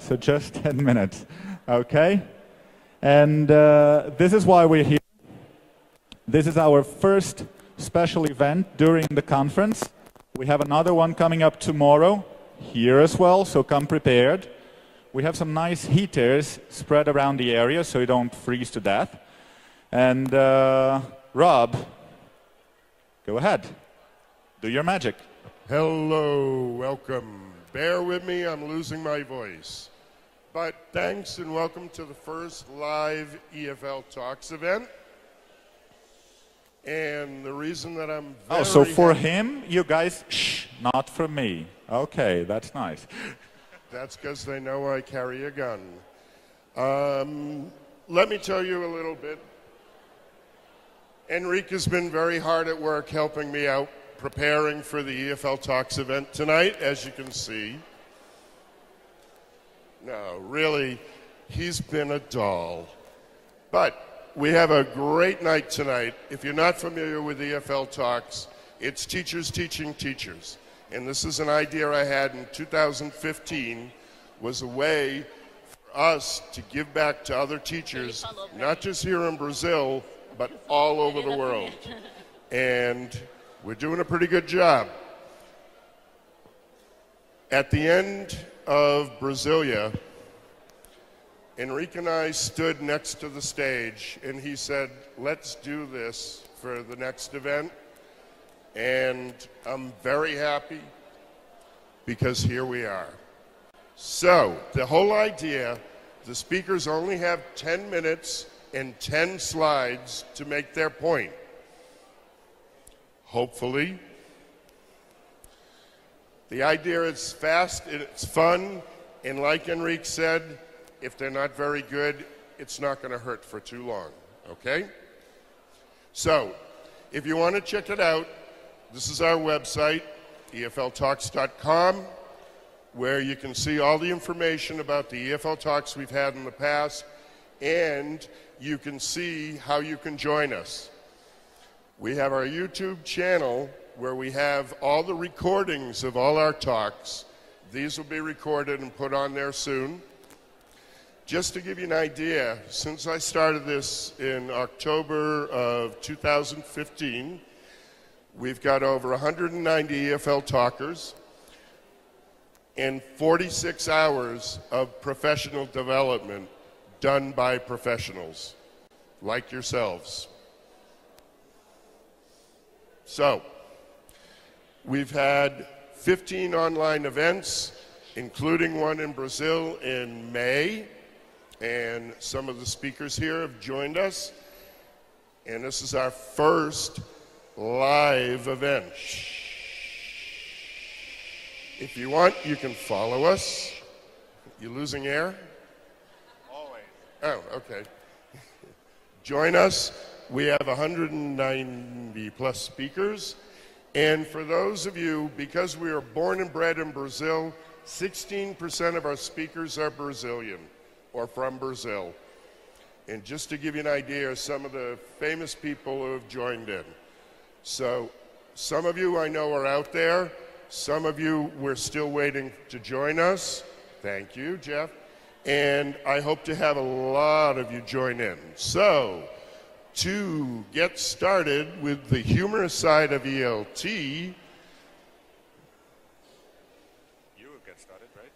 So just 10 minutes, okay? And this is why we're here. This is our first special event during the conference. We have another one coming up tomorrow here as well, so come prepared. We have some nice heaters spread around the area so you don't freeze to death. And Rob, go ahead. Do your magic. Hello, welcome. Bear with me, I'm losing my voice. But thanks and welcome to the first live EFLtalks event. And the reason that I'm very Oh, so for him, you guys, shh, not for me. Okay, that's nice. That's because they know I carry a gun. Let me tell you a little bit. Henrick has been very hard at work helping me out, preparing for the EFLtalks event tonight, as you can see. No, really, he's been a doll. But we have a great night tonight. If you're not familiar with EFLtalks, it's teachers teaching teachers. And this is an idea I had in 2015, was a way for us to give back to other teachers, not just here in Brazil, but all over the world. And we're doing a pretty good job. At the end of Brasilia, Henrick and I stood next to the stage, and he said, let's do this for the next event. And I'm very happy because here we are. So, the whole idea, the speakers only have 10 minutes and 10 slides to make their point. Hopefully. The idea is fast, it's fun, and like Henrick said, if they're not very good, it's not going to hurt for too long, okay? So, if you want to check it out, this is our website, EFLtalks.com, where you can see all the information about the EFLtalks we've had in the past, and you can see how you can join us. We have our YouTube channel where we have all the recordings of all our talks. These will be recorded and put on there soon. Just to give you an idea, since I started this in October of 2015, we've got over 190 EFL talkers and 46 hours of professional development done by professionals like yourselves. So, we've had 15 online events, including one in Brazil in May. And some of the speakers here have joined us. And this is our first live event. If you want, you can follow us. You losing air? Always. Oh, okay. Join us. We have 190 plus speakers. And for those of you, because we are born and bred in Brazil, 16% of our speakers are Brazilian or from Brazil. And just to give you an idea of some of the famous people who have joined in. So some of you I know are out there. Some of you we're still waiting to join us. Thank you, Jeff. And I hope to have a lot of you join in. So to get started with the humorous side of ELT, You will get started, right?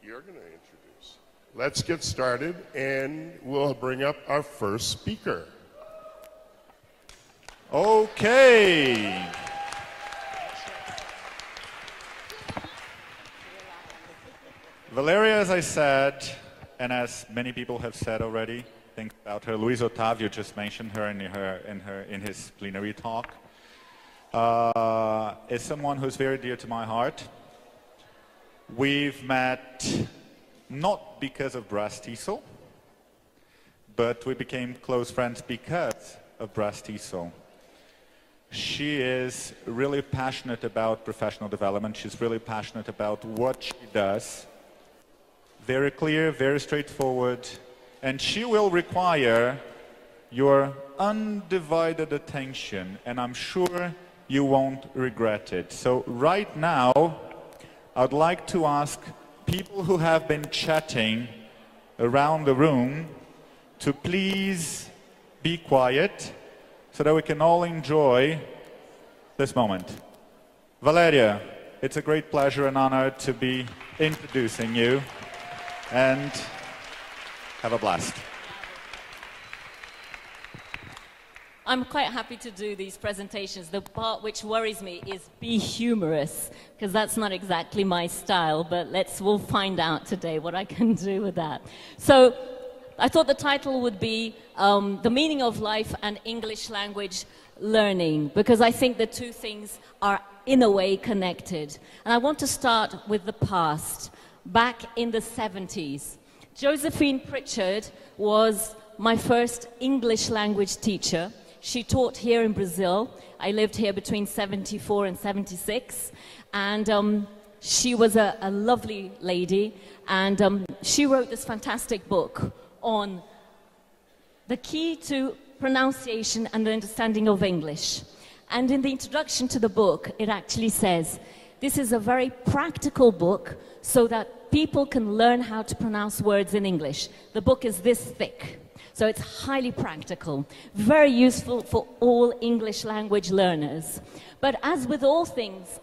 you're going to introduce. Let's get started, and we'll bring up our first speaker. Okay. Valeria, as I said, and as many people have said already, think about her. Luis Otávio just mentioned her in his plenary talk. Is someone who's very dear to my heart. We've met not because of BRAZ TESOL, but we became close friends because of BRAZ TESOL. She is really passionate about professional development. She's really passionate about what she does. Very clear, very straightforward, and she will require your undivided attention, and I'm sure you won't regret it. So right now, I'd like to ask people who have been chatting around the room to please be quiet so that we can all enjoy this moment. Valeria, it's a great pleasure and honor to be introducing you, and have a blast. I'm quite happy to do these presentations. The part which worries me is be humorous, because that's not exactly my style, but we'll find out today what I can do with that. So I thought the title would be The Meaning of Life and English Language Learning, because I think the two things are in a way connected. And I want to start with the past, back in the 70s. Josephine Pritchard was my first English language teacher. She taught here in Brazil. I lived here between 74 and 76. And she was a lovely lady. And she wrote this fantastic book on the key to pronunciation and the understanding of English. And in the introduction to the book, it actually says, this is a very practical book so that people can learn how to pronounce words in English. The book is this thick, so it's highly practical, very useful for all English language learners. But as with all things,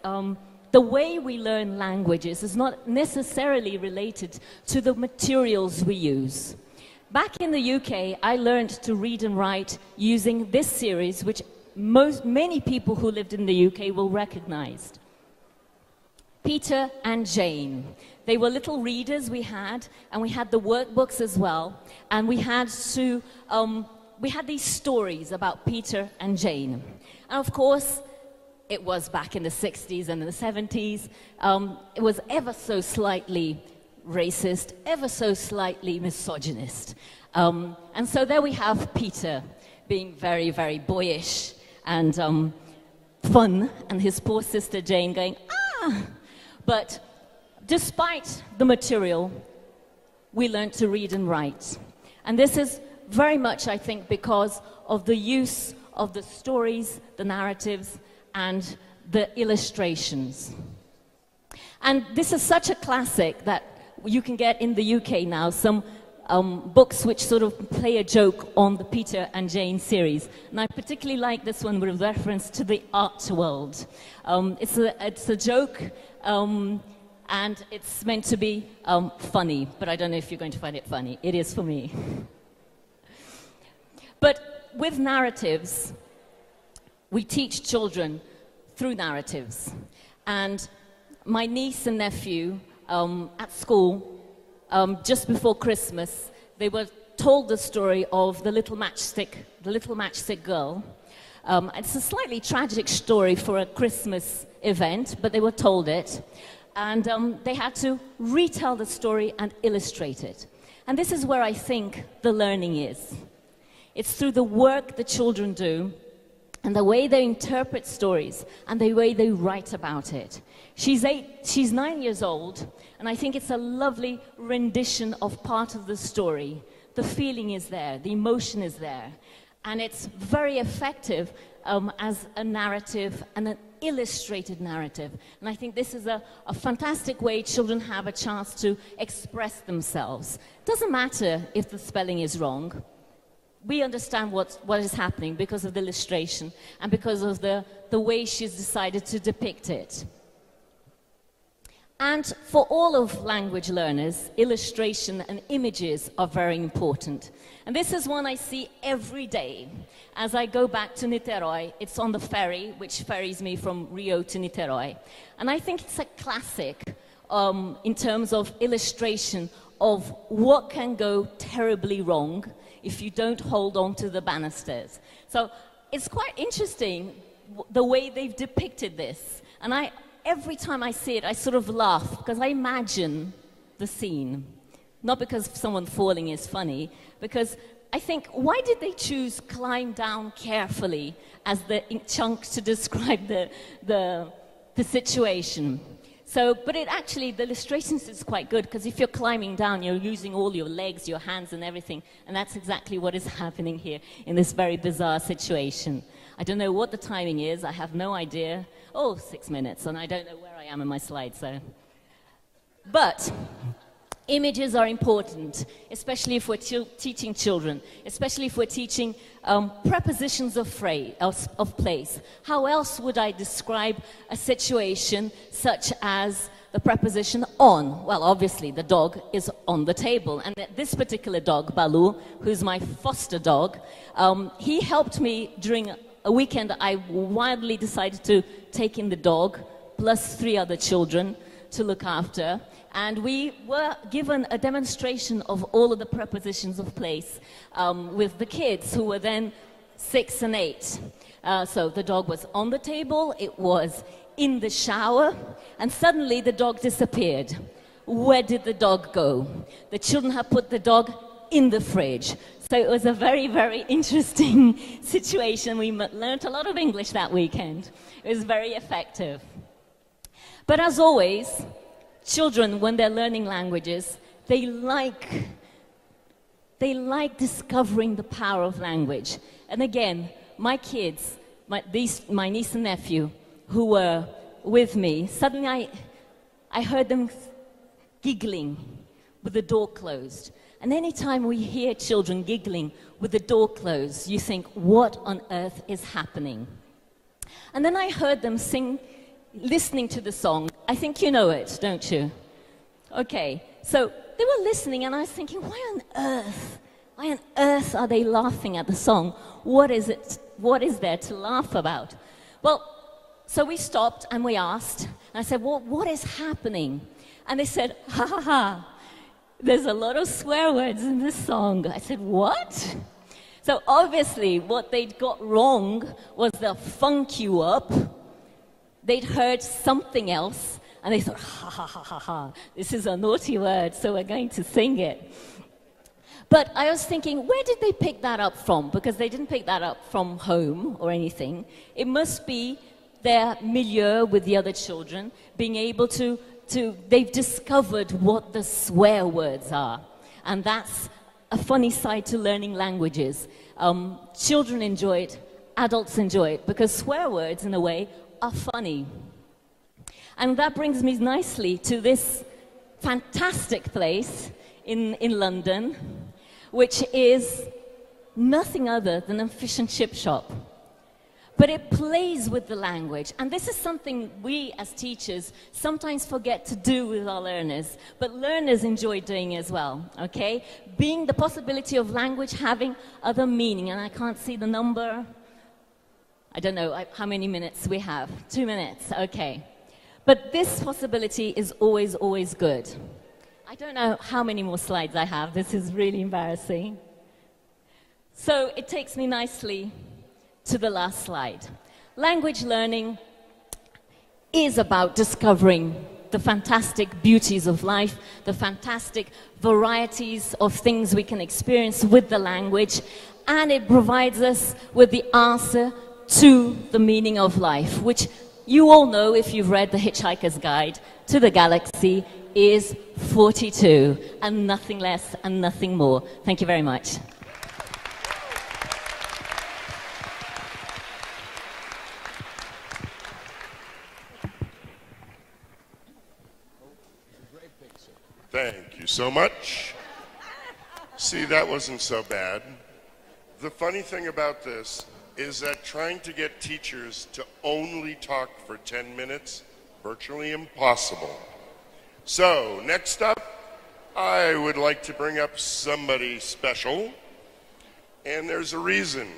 the way we learn languages is not necessarily related to the materials we use. Back in the UK, I learned to read and write using this series, which many people who lived in the UK will recognize. Peter and Jane. They were little readers we had, and we had the workbooks as well. And we had these stories about Peter and Jane. And of course, it was back in the 60s and the 70s. It was ever so slightly racist, ever so slightly misogynist. And so there we have Peter being very, very boyish and fun, and his poor sister Jane going, ah! But despite the material, we learned to read and write. And this is very much, I think, because of the use of the stories, the narratives, and the illustrations. And this is such a classic that you can get in the UK now, some books which sort of play a joke on the Peter and Jane series. And I particularly like this one with reference to the art world. It's a joke, and it's meant to be funny, but I don't know if you're going to find it funny. It is for me. But with narratives, we teach children through narratives. And my niece and nephew at school, just before Christmas, they were told the story of the little matchstick girl. It's a slightly tragic story for a Christmas event, but they were told it. And they had to retell the story and illustrate it. And this is where I think the learning is. It's through the work the children do, and the way they interpret stories, and the way they write about it. She's 9 years old, and I think it's a lovely rendition of part of the story. The feeling is there, the emotion is there, and it's very effective as a narrative and an illustrated narrative. And I think this is a fantastic way children have a chance to express themselves. Doesn't matter if the spelling is wrong. We understand what is happening because of the illustration and because of the way she's decided to depict it. And for all of language learners, illustration and images are very important. And this is one I see every day. As I go back to Niterói, it's on the ferry, which ferries me from Rio to Niterói. And I think it's a classic in terms of illustration of what can go terribly wrong if you don't hold on to the banisters. So it's quite interesting the way they've depicted this. And every time I see it, I sort of laugh because I imagine the scene. Not because someone falling is funny, because I think, why did they choose climb down carefully as the chunk to describe the situation? So, but it actually, the illustrations is quite good, because if you're climbing down, you're using all your legs, your hands and everything, and that's exactly what is happening here in this very bizarre situation. I don't know what the timing is, I have no idea. Oh, 6 minutes, and I don't know where I am in my slide, so. But Images are important, especially if we're teaching children, especially if we're teaching prepositions of place. How else would I describe a situation such as the preposition on? Well, obviously, the dog is on the table. And this particular dog, Baloo, who's my foster dog, he helped me during a weekend. I wildly decided to take in the dog, plus 3 other children to look after. And we were given a demonstration of all of the prepositions of place with the kids, who were then 6 and 8. So the dog was on the table, it was in the shower, and suddenly the dog disappeared. Where did the dog go? The children had put the dog in the fridge. So it was a very, very interesting situation. We learned a lot of English that weekend. It was very effective. But as always, children, when they're learning languages, they like discovering the power of language. And again, my kids, my niece and nephew, who were with me, suddenly I heard them giggling with the door closed. And anytime we hear children giggling with the door closed, you think, what on earth is happening? And then I heard them sing, listening to the song. I think you know it, don't you? Okay, so they were listening, and I was thinking, why on earth are they laughing at the song? What is there to laugh about? Well, so we stopped and we asked, and I said, well, what is happening? And they said, ha ha ha, there's a lot of swear words in this song. I said, what? So obviously what they'd got wrong was the funk you up. They'd heard something else, and they thought, ha ha ha ha ha, this is a naughty word, so we're going to sing it. But I was thinking, where did they pick that up from? Because they didn't pick that up from home or anything. It must be their milieu with the other children, being able to they've discovered what the swear words are. And that's a funny side to learning languages. Children enjoy it, adults enjoy it, because swear words, in a way, are funny. And that brings me nicely to this fantastic place in London, which is nothing other than a fish and chip shop. But it plays with the language, and this is something we as teachers sometimes forget to do with our learners, but learners enjoy doing as well, okay? Being the possibility of language having other meaning, and I can't see the number. I don't know how many minutes we have. 2 minutes, okay. But this possibility is always, always good. I don't know how many more slides I have. This is really embarrassing. So it takes me nicely to the last slide. Language learning is about discovering the fantastic beauties of life, the fantastic varieties of things we can experience with the language, and it provides us with the answer to the meaning of life, which you all know if you've read The Hitchhiker's Guide to the Galaxy is 42, and nothing less and nothing more. Thank you very much. Thank you so much. See, that wasn't so bad. The funny thing about this is that trying to get teachers to only talk for 10 minutes, virtually impossible. So, next up, I would like to bring up somebody special. And there's a reason,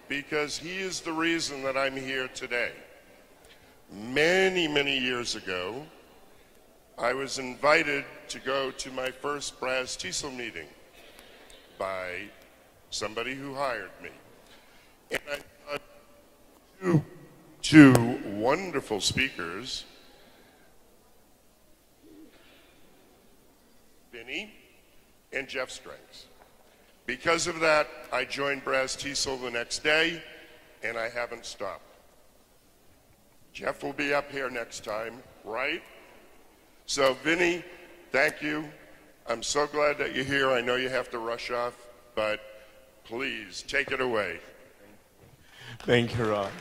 because he is the reason that I'm here today. Many, many years ago, I was invited to go to my first BRAZ TESOL meeting by somebody who hired me. And I thought two wonderful speakers, Vinny and Jeff Strengths. Because of that, I joined BRAZ TESOL the next day, and I haven't stopped. Jeff will be up here next time, right? So, Vinny, thank you. I'm so glad that you're here. I know you have to rush off, but please take it away. Thank you, Ron.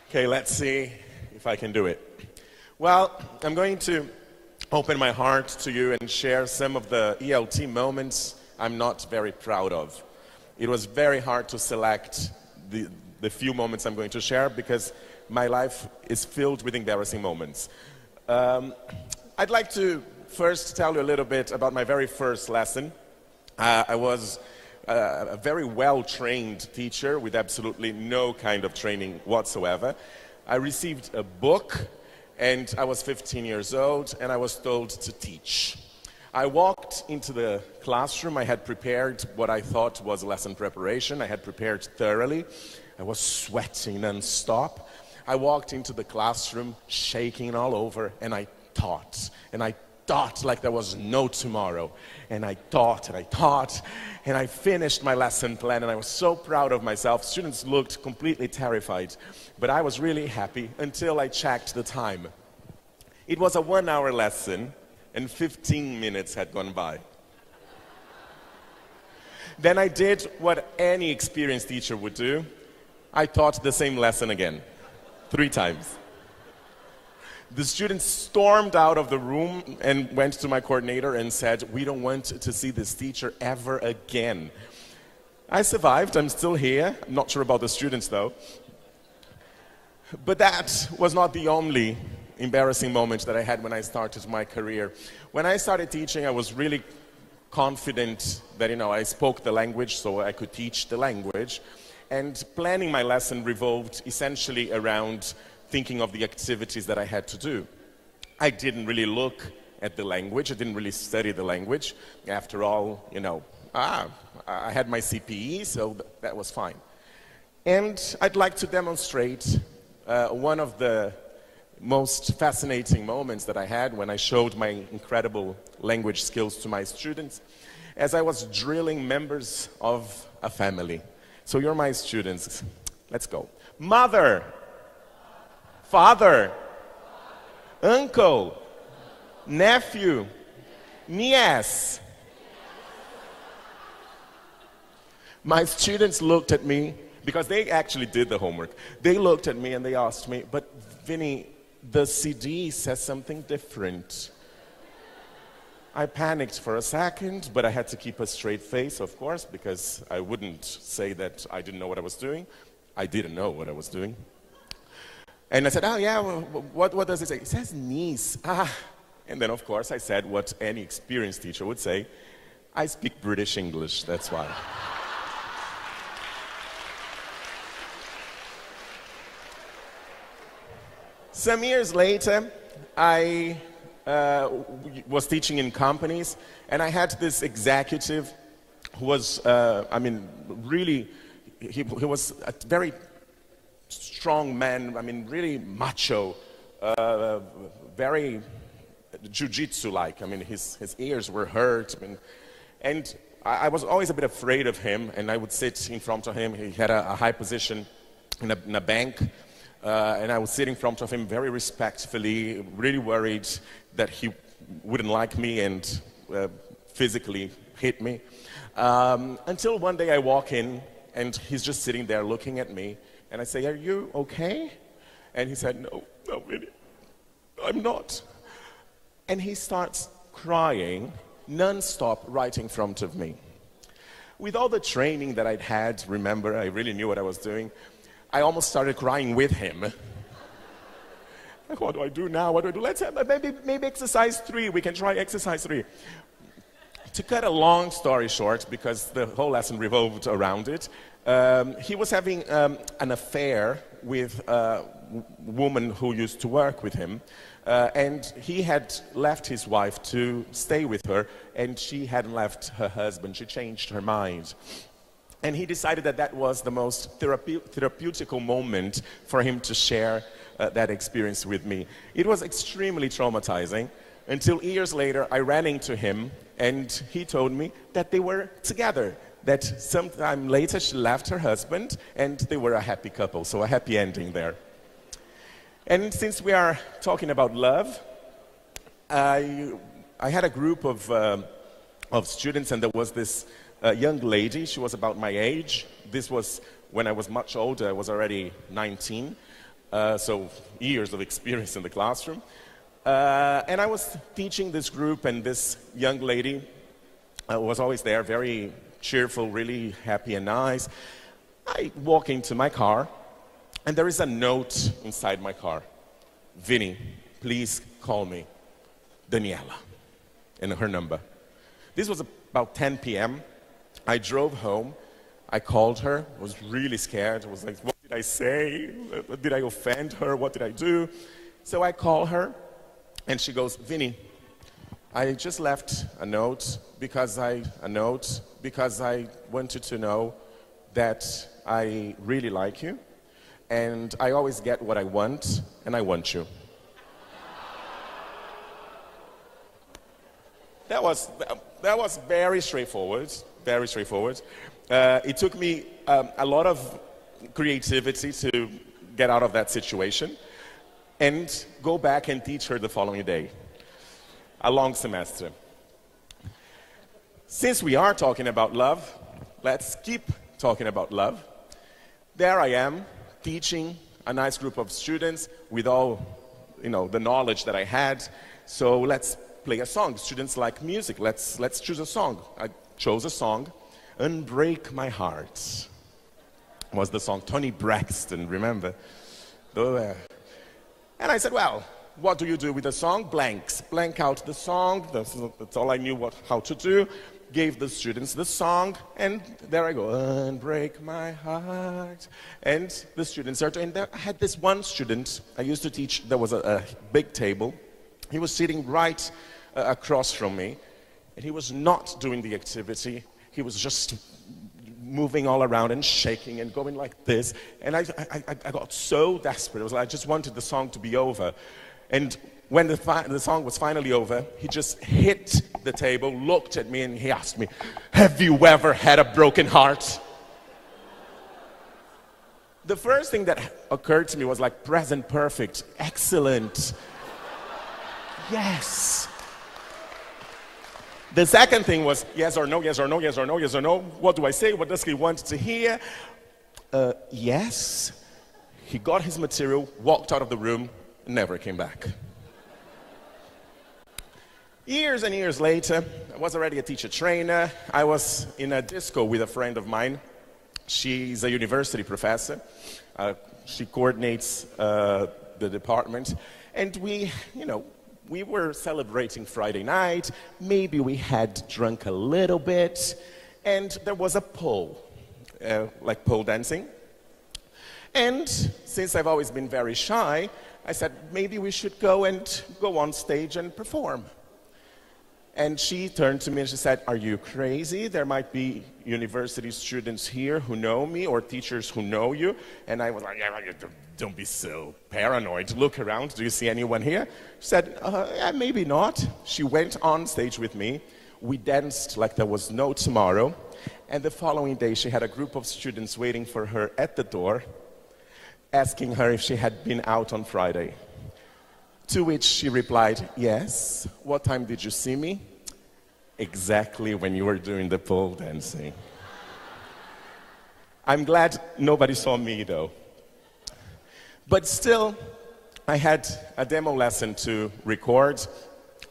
Okay, let's see if I can do it. Well, I'm going to open my heart to you and share some of the ELT moments I'm not very proud of. It was very hard to select the few moments I'm going to share because my life is filled with embarrassing moments. I'd like to first tell you a little bit about my very first lesson. I was a very well-trained teacher with absolutely no kind of training whatsoever. I received a book, and I was 15 years old, and I was told to teach. I walked into the classroom. I had prepared what I thought was lesson preparation. I had prepared thoroughly. I was sweating non-stop. I walked into the classroom shaking all over, and I taught. And I taught like there was no tomorrow. And I taught, and I taught, and I finished my lesson plan, and I was so proud of myself. Students looked completely terrified, but I was really happy until I checked the time. It was a 1-hour lesson, and 15 minutes had gone by. Then I did what any experienced teacher would do. I taught the same lesson again, 3 times. The students stormed out of the room and went to my coordinator and said, "We don't want to see this teacher ever again." I survived. I'm still here. I'm not sure about the students, though. But that was not the only embarrassing moment that I had when I started my career. When I started teaching, I was really confident that, I spoke the language, so I could teach the language. And planning my lesson revolved essentially around thinking of the activities that I had to do. I didn't really look at the language. I didn't really study the language. After all, I had my CPE, so that was fine. And I'd like to demonstrate one of the most fascinating moments that I had when I showed my incredible language skills to my students as I was drilling members of a family. So you're my students. Let's go. Mother, father, uncle, nephew, niece. My students looked at me, because they actually did the homework. They looked at me and they asked me, "But Vinny, the CD says something different." I panicked for a second, but I had to keep a straight face, of course, because I wouldn't say that I didn't know what I was doing. I didn't know what I was doing. And I said, "Oh yeah, well, what does it say?" It says niece. And then of course I said what any experienced teacher would say, "I speak British English, that's why." Some years later, I was teaching in companies, and I had this executive who was, really, he was a very strong man, really macho, very jiu-jitsu-like. His ears were hurt, and I was always a bit afraid of him, and I would sit in front of him. He had a high position in a bank, and I would sit in front of him very respectfully, really worried that he wouldn't like me and physically hit me. Until one day I walk in, and he's just sitting there looking at me, and I say, "Are you okay?" And he said, no, really, I'm not." And he starts crying non-stop right in front of me. With all the training that I'd had, remember, I really knew what I was doing, I almost started crying with him. Like, what do I do now? What do I do? Let's have maybe exercise 3. We can try exercise 3. To cut a long story short, because the whole lesson revolved around it, he was having an affair with a woman who used to work with him, and he had left his wife to stay with her, and she hadn't left her husband. She changed her mind. And he decided that that was the most therapeutical moment for him to share that experience with me. It was extremely traumatizing until years later I ran into him and he told me that they were together, that sometime later she left her husband and they were a happy couple, so a happy ending there. And since we are talking about love, I had a group of students, and there was this young lady. She was about my age. This was when I was much older. I was already 19. so years of experience in the classroom. And I was teaching this group, and this young lady was always there, very cheerful, really happy and nice. I walk into my car, and there is a note inside my car. Vinny, please call me Daniela, and her number. This was about 10 p.m. I drove home. I called her. I was really scared. I was like, what did I say? Did I offend her? What did I do? So I call her, and she goes, Vinny, I just left a note because I wanted to know that I really like you, and I always get what I want, and I want you. That was very straightforward, very straightforward. It took me a lot of creativity to get out of that situation and go back and teach her the following day, a long semester. Since we are talking about love, let's keep talking about love. There I am, teaching a nice group of students with all, the knowledge that I had. So let's play a song. Students like music. Let's choose a song. I chose a song, Unbreak My Heart. Was the song Toni Braxton, remember? And I said, well, what do you do with the song? Blanks. Blank out the song. That's all I knew how to do. Gave the students the song, and there I go, unbreak my heart. And the students are doing that. I had this one student, I used to teach, there was a big table. He was sitting right across from me, and he was not doing the activity. He was just moving all around and shaking and going like this. And I got so desperate. It was like I just wanted the song to be over. And when the song was finally over, he just hit the table, looked at me, and he asked me, have you ever had a broken heart? The first thing that occurred to me was like, present perfect, excellent. Yes. The second thing was, yes or no, yes or no, yes or no, yes or no. What do I say? What does he want to hear? Yes. He got his material, walked out of the room, and never came back. Years and years later, I was already a teacher trainer. I was in a disco with a friend of mine. She's a university professor. She coordinates the department. And we were celebrating Friday night. Maybe we had drunk a little bit. And there was a pole, like pole dancing. And since I've always been very shy, I said, maybe we should go on stage and perform. And she turned to me and she said, are you crazy? There might be university students here who know me or teachers who know you. And I was like, yeah, don't be so paranoid. Look around. Do you see anyone here? She said, yeah, maybe not. She went on stage with me. We danced like there was no tomorrow. And the following day, she had a group of students waiting for her at the door, asking her if she had been out on Friday. To which she replied, yes. What time did you see me? Exactly when you were doing the pole dancing. I'm glad nobody saw me though. But still, I had a demo lesson to record.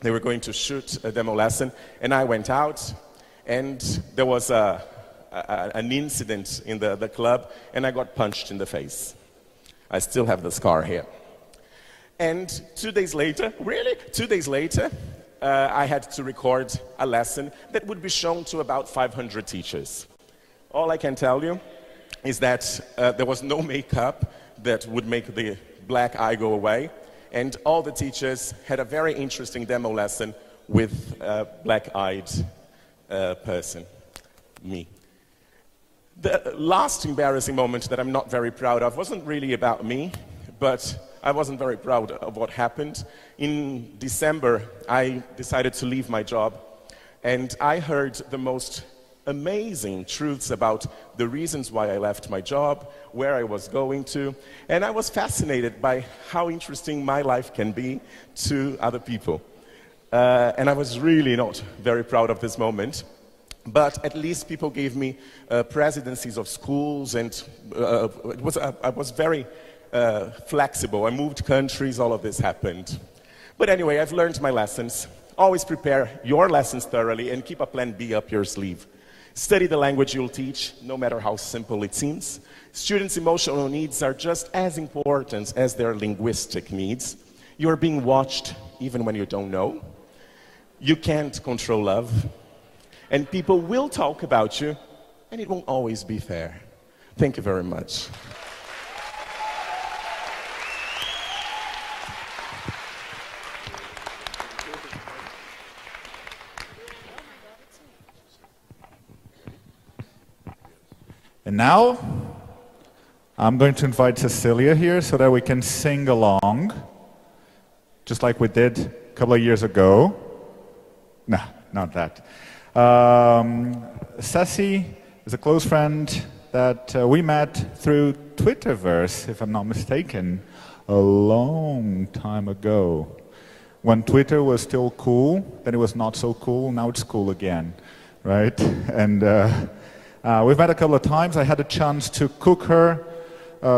They were going to shoot a demo lesson, and I went out, and there was an incident in the club, and I got punched in the face. I still have the scar here. And 2 days later, really? 2 days later, I had to record a lesson that would be shown to about 500 teachers. All I can tell you is that there was no makeup that would make the black eye go away, and all the teachers had a very interesting demo lesson with a black-eyed person, me. The last embarrassing moment that I'm not very proud of wasn't really about me, but I wasn't very proud of what happened. In December, I decided to leave my job, and I heard the most amazing truths about the reasons why I left my job, where I was going to, and I was fascinated by how interesting my life can be to other people. And I was really not very proud of this moment. But at least people gave me presidencies of schools, and I was very flexible. I moved countries, all of this happened. But anyway, I've learned my lessons. Always prepare your lessons thoroughly and keep a plan B up your sleeve. Study the language you'll teach, no matter how simple it seems. Students' emotional needs are just as important as their linguistic needs. You're being watched even when you don't know. You can't control love. And people will talk about you, and it won't always be fair. Thank you very much. And now, I'm going to invite Cecilia here so that we can sing along, just like we did a couple of years ago. No, not that. Ceci is a close friend that we met through Twitterverse, if I'm not mistaken, a long time ago. When Twitter was still cool, then it was not so cool, now it's cool again, right? And we've met a couple of times. I had a chance to cook her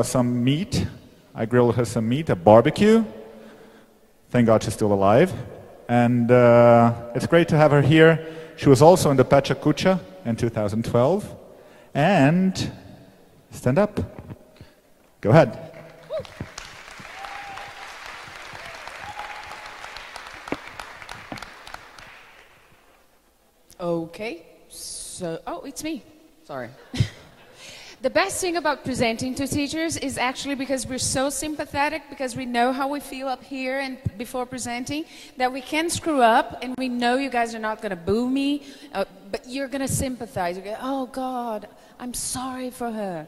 some meat. I grilled her some meat, a barbecue. Thank God she's still alive. And it's great to have her here. She was also in the Pecha Kucha in 2012. And stand up. Go ahead. Okay. So, oh, it's me. Sorry. The best thing about presenting to teachers is actually because we're so sympathetic, because we know how we feel up here and before presenting, that we can screw up, and we know you guys are not going to boo me, but you're going to sympathize. You go, oh God, I'm sorry for her.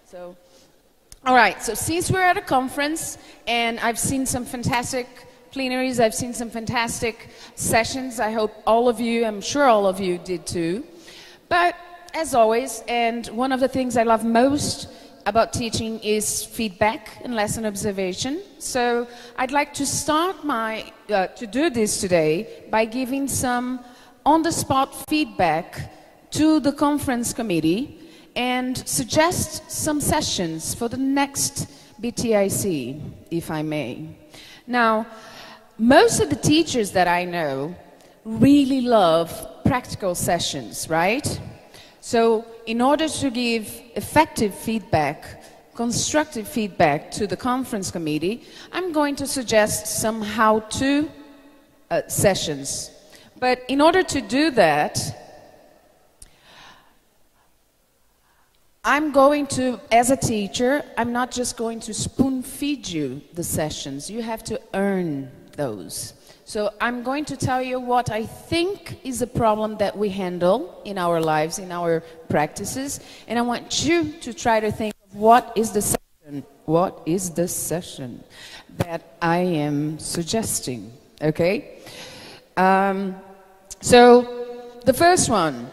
So, all right, so since we're at a conference, and I've seen some fantastic plenaries, I've seen some fantastic sessions, I hope all of you, I'm sure all of you did too, but as always, and one of the things I love most about teaching is feedback and lesson observation. So I'd like to start to do this today by giving some on-the-spot feedback to the conference committee and suggest some sessions for the next BTIC, if I may. Now, most of the teachers that I know really love practical sessions, right? So in order to give effective feedback, constructive feedback to the conference committee, I'm going to suggest some how-to sessions. But in order to do that, I'm going to, as a teacher, I'm not just going to spoon feed you the sessions. You have to earn those. So I'm going to tell you what I think is a problem that we handle in our lives, in our practices, and I want you to try to think of what is the session that I am suggesting, okay? So the first one,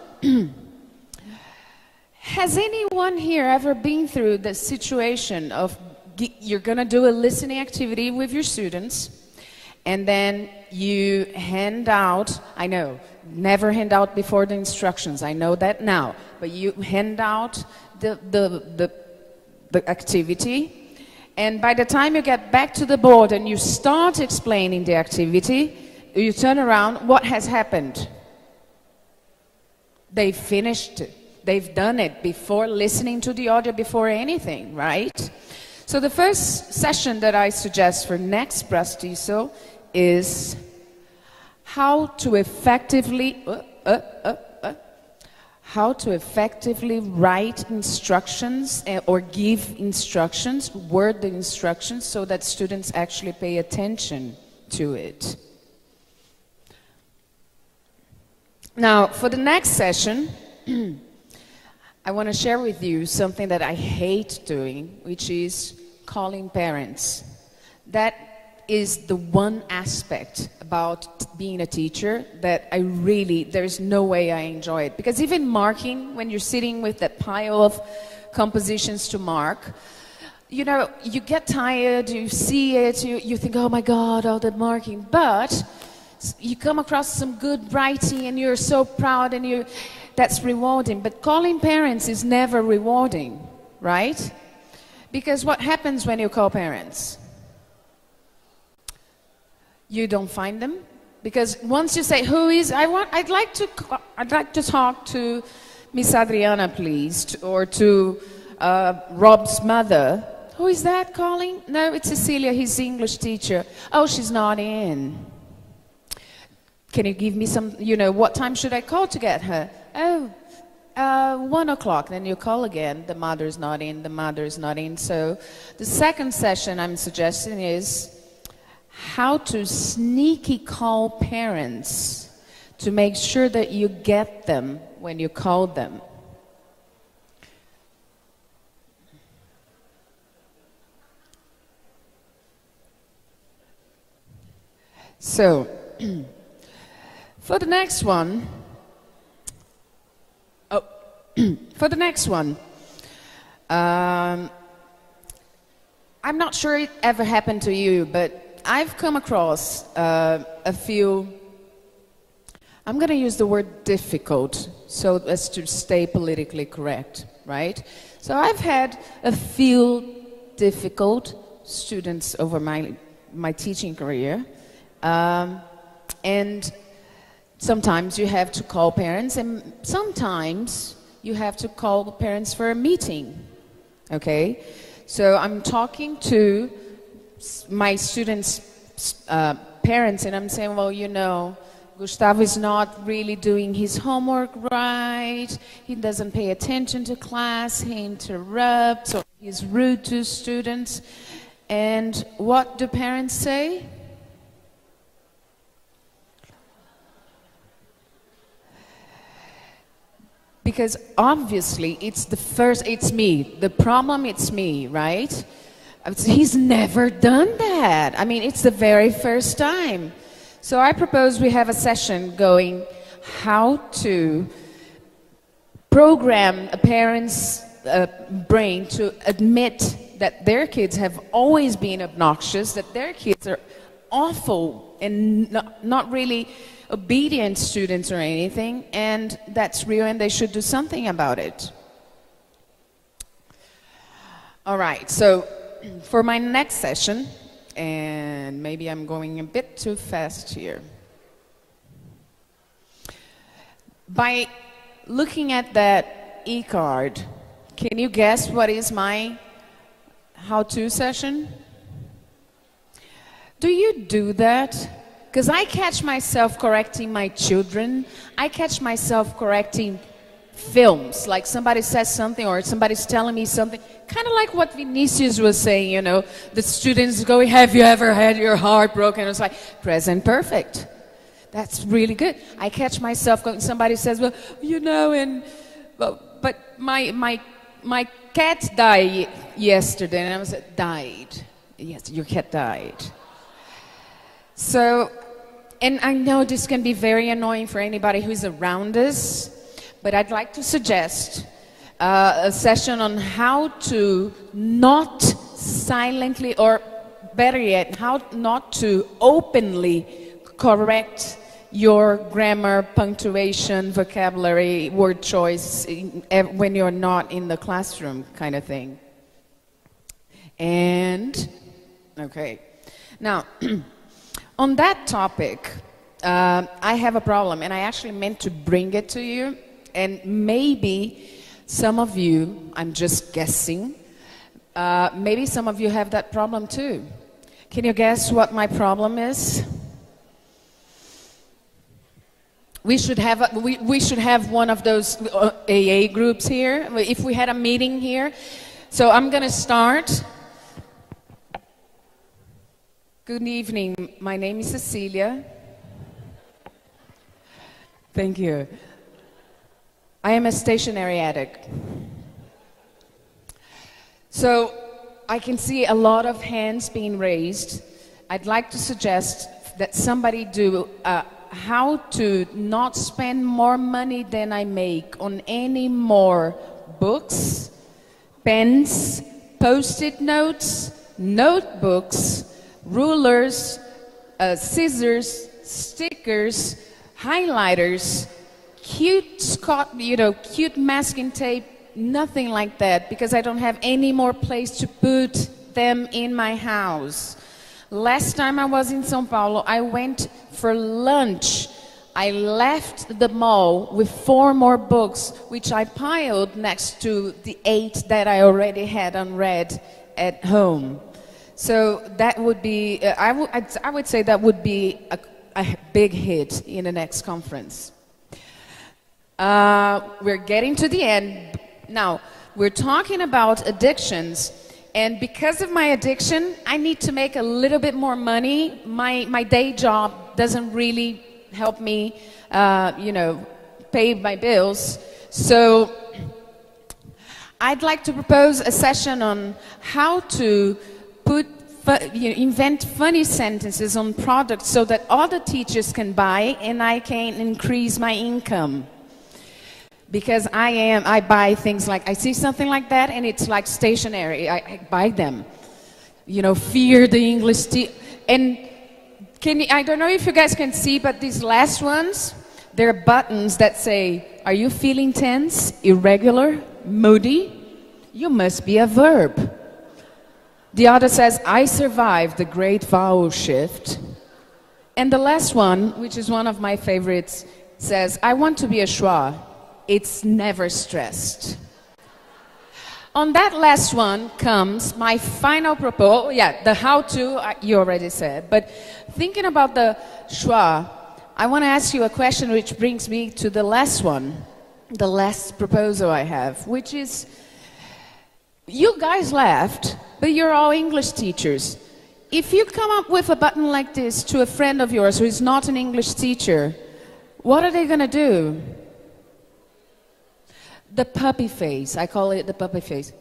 has anyone here ever been through the situation of you're gonna do a listening activity with your students, and then you hand out, I know, never hand out before the instructions, I know that now, but you hand out the activity, and by the time you get back to the board and you start explaining the activity, you turn around, what has happened? They finished it. They've done it before listening to the audio, before anything, right? So the first session that I suggest for next BRAZ TESOL is how to effectively write instructions or give instructions, word the instructions, so that students actually pay attention to it. Now, for the next session, I want to share with you something that I hate doing, which is calling parents. That is the one aspect about being a teacher that I really, there's no way I enjoy it. Because even marking, when you're sitting with that pile of compositions to mark, you know, you get tired, you see it, you think, oh my God, all that marking. But you come across some good writing and you're so proud and that's rewarding. But calling parents is never rewarding, right? Because what happens when you call parents? You don't find them? Because once you say, who is, I'd like to talk to Miss Adriana, please, or to Rob's mother. Who is that calling? No, it's Cecilia, his English teacher. Oh, she's not in. Can you give me some, what time should I call to get her? Oh, 1 o'clock. Then you call again. The mother's not in, the mother's not in. So the second session I'm suggesting is how to sneaky call parents to make sure that you get them when you call them. So, for the next one, I'm not sure it ever happened to you, but I've come across a few, I'm going to use the word difficult, so as to stay politically correct, right? So I've had a few difficult students over my teaching career. And sometimes you have to call parents, and sometimes you have to call parents for a meeting, okay? So I'm talking to my students' parents, and I'm saying, well, Gustavo is not really doing his homework right, he doesn't pay attention to class, he interrupts, or he's rude to students. And what do parents say? Because obviously it's me. The problem, it's me, right? He's never done that. I mean, it's the very first time. So I propose we have a session going how to program a parent's brain to admit that their kids have always been obnoxious, that their kids are awful and not really obedient students or anything, and that's real and they should do something about it. All right, so for my next session, and maybe I'm going a bit too fast here. By looking at that e-card, can you guess what is my how-to session? Do you do that? Because I catch myself correcting my children. I catch myself correcting films, like somebody says something or somebody's telling me something, kind of like what Vinicius was saying, the students going, have you ever had your heart broken? It's like, present perfect. That's really good. I catch myself going, somebody says, but my cat died yesterday, and I was like, died. Yes, your cat died. So, and I know this can be very annoying for anybody who's around us, but I'd like to suggest a session on how to not silently, or better yet, how not to openly correct your grammar, punctuation, vocabulary, word choice when you're not in the classroom, kind of thing. And, okay. Now, on that topic, I have a problem, and I actually meant to bring it to you, and maybe some of you, I'm just guessing, maybe some of you have that problem too. Can you guess what my problem is? We should have one of those AA groups here, if we had a meeting here. So I'm going to start. Good evening. My name is Cecilia. Thank you. I am a stationary addict. So I can see a lot of hands being raised. I'd like to suggest that somebody do how to not spend more money than I make on any more books, pens, post-it notes, notebooks, rulers, scissors, stickers, highlighters, cute masking tape, nothing like that, because I don't have any more place to put them in my house. Last time I was in São Paulo, I went for lunch. I left the mall with 4 more books, which I piled next to the 8 that I already had unread at home. So that would be, I would say that would be a big hit in the next conference. We're getting to the end. Now, we're talking about addictions. And because of my addiction, I need to make a little bit more money. My day job doesn't really help me, pay my bills. So I'd like to propose a session on how to invent funny sentences on products so that other teachers can buy and I can increase my income. Because I buy things like, I see something like that and it's like stationery, I buy them. Fear the English and I don't know if you guys can see, but these last ones, they're buttons that say, are you feeling tense, irregular, moody? You must be a verb. The other says, I survived the great vowel shift. And the last one, which is one of my favorites, says, I want to be a schwa. It's never stressed. On that last one comes my final proposal. Yeah, the how-to, you already said. But thinking about the schwa, I want to ask you a question which brings me to the last one, the last proposal I have, which is, you guys laughed, but you're all English teachers. If you come up with a button like this to a friend of yours who is not an English teacher, what are they going to do? The puppy face. I call it the puppy face.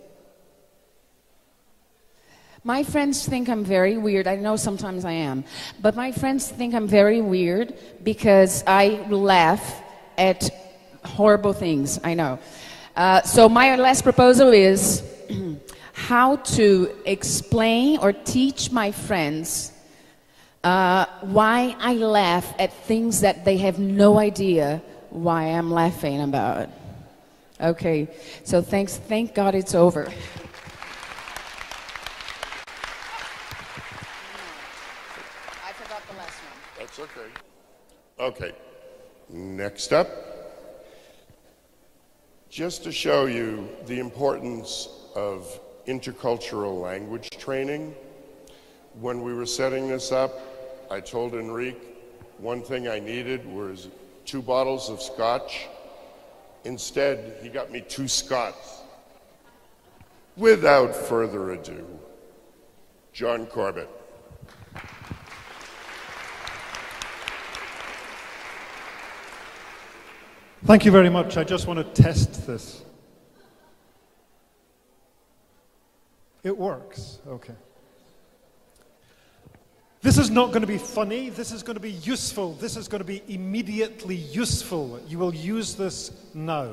My friends think I'm very weird. I know sometimes I am. But my friends think I'm very weird because I laugh at horrible things. I know. So my last proposal is how to explain or teach my friends why I laugh at things that they have no idea why I'm laughing about. Okay, so thank God it's over. I forgot the last one. That's okay. Okay, next up, just to show you the importance of intercultural language training, when we were setting this up, I told Henrick one thing I needed was 2 bottles of scotch. Instead, he got me 2 Scots. Without further ado, John Corbett. Thank you very much. I just want to test this. It works. Okay. This is not going to be funny. This is going to be useful. This is going to be immediately useful. You will use this now.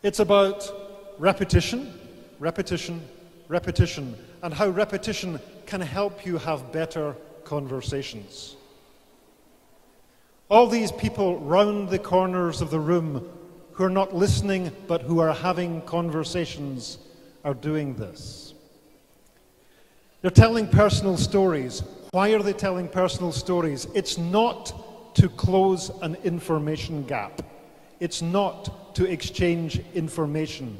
It's about repetition, repetition, repetition, and how repetition can help you have better conversations. All these people round the corners of the room who are not listening but who are having conversations are doing this. They're telling personal stories. Why are they telling personal stories? It's not to close an information gap. It's not to exchange information.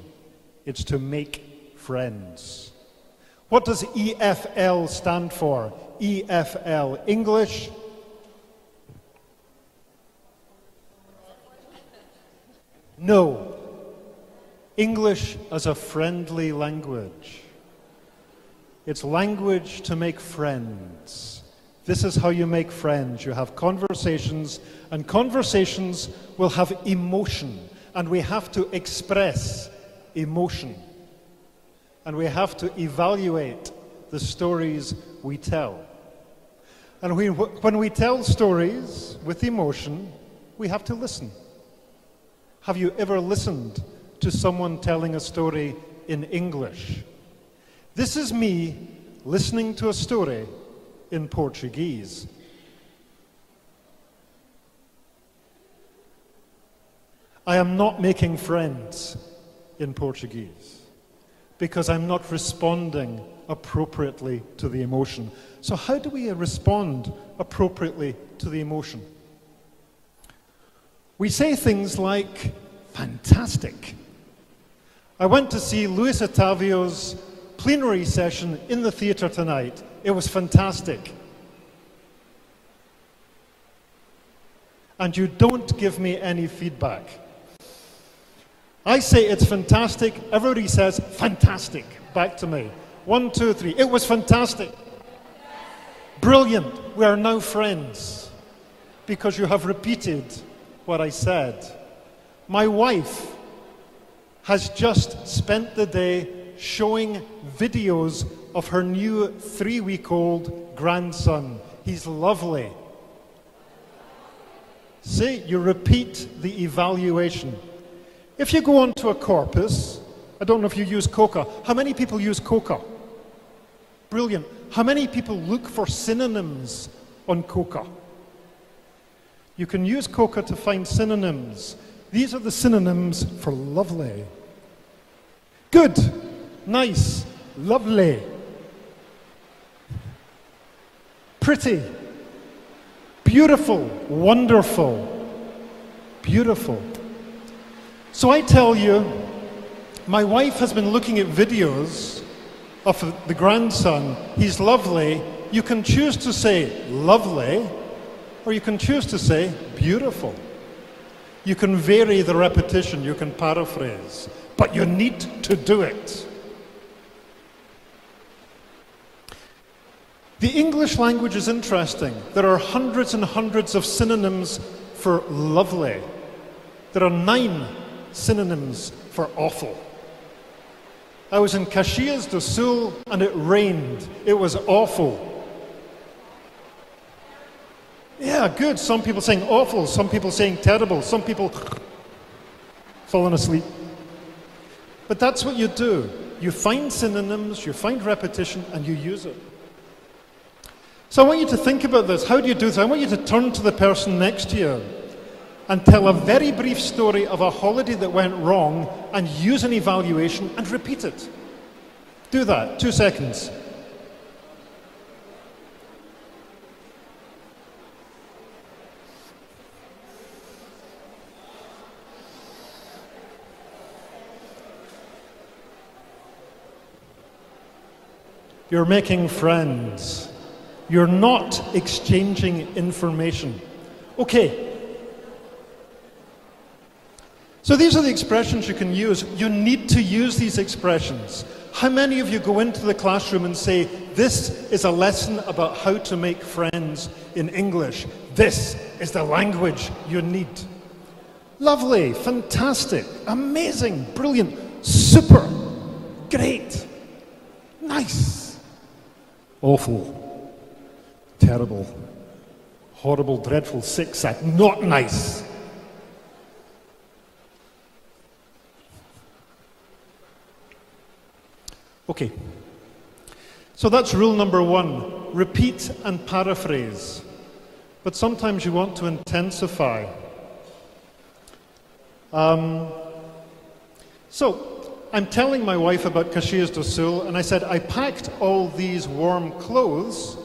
It's to make friends. What does EFL stand for? EFL, English. No. English as a friendly language. It's language to make friends. This is how you make friends. You have conversations, and conversations will have emotion, and we have to express emotion. And we have to evaluate the stories we tell. And when we tell stories with emotion, we have to listen. Have you ever listened to someone telling a story in English? This is me listening to a story in Portuguese. I am not making friends in Portuguese because I'm not responding appropriately to the emotion. So how do we respond appropriately to the emotion? We say things like, fantastic. I went to see Luis Otavio's plenary session in the theatre tonight. It was fantastic. And you don't give me any feedback. I say it's fantastic, everybody says fantastic back to me. 1, 2, 3, it was fantastic. Brilliant, we are now friends because you have repeated what I said. My wife has just spent the day showing videos of her new 3-week-old grandson. He's lovely. See, you repeat the evaluation. If you go onto a corpus, I don't know if you use COCA. How many people use COCA? Brilliant. How many people look for synonyms on COCA? You can use COCA to find synonyms. These are the synonyms for lovely. Good, nice, lovely. Pretty, beautiful, wonderful, beautiful. So I tell you, my wife has been looking at videos of the grandson. He's lovely. You can choose to say lovely, or you can choose to say beautiful. You can vary the repetition, you can paraphrase, but you need to do it. The English language is interesting. There are hundreds and hundreds of synonyms for lovely. There are 9 synonyms for awful. I was in Caxias do Sul and it rained. It was awful. Yeah, good. Some people saying awful, some people saying terrible, some people falling asleep. But that's what you do. You find synonyms, you find repetition, and you use it. So I want you to think about this. How do you do this? I want you to turn to the person next to you and tell a very brief story of a holiday that went wrong and use an evaluation and repeat it. Do that. 2 seconds. You're making friends. You're not exchanging information. Okay. So these are the expressions you can use. You need to use these expressions. How many of you go into the classroom and say, this is a lesson about how to make friends in English. This is the language you need. Lovely, fantastic, amazing, brilliant, super, great, nice, awful, terrible, horrible, dreadful, sick, sad, not nice. Okay, so that's rule number 1, repeat and paraphrase. But sometimes you want to intensify. So, I'm telling my wife about Caxias do Sul, and I said, I packed all these warm clothes,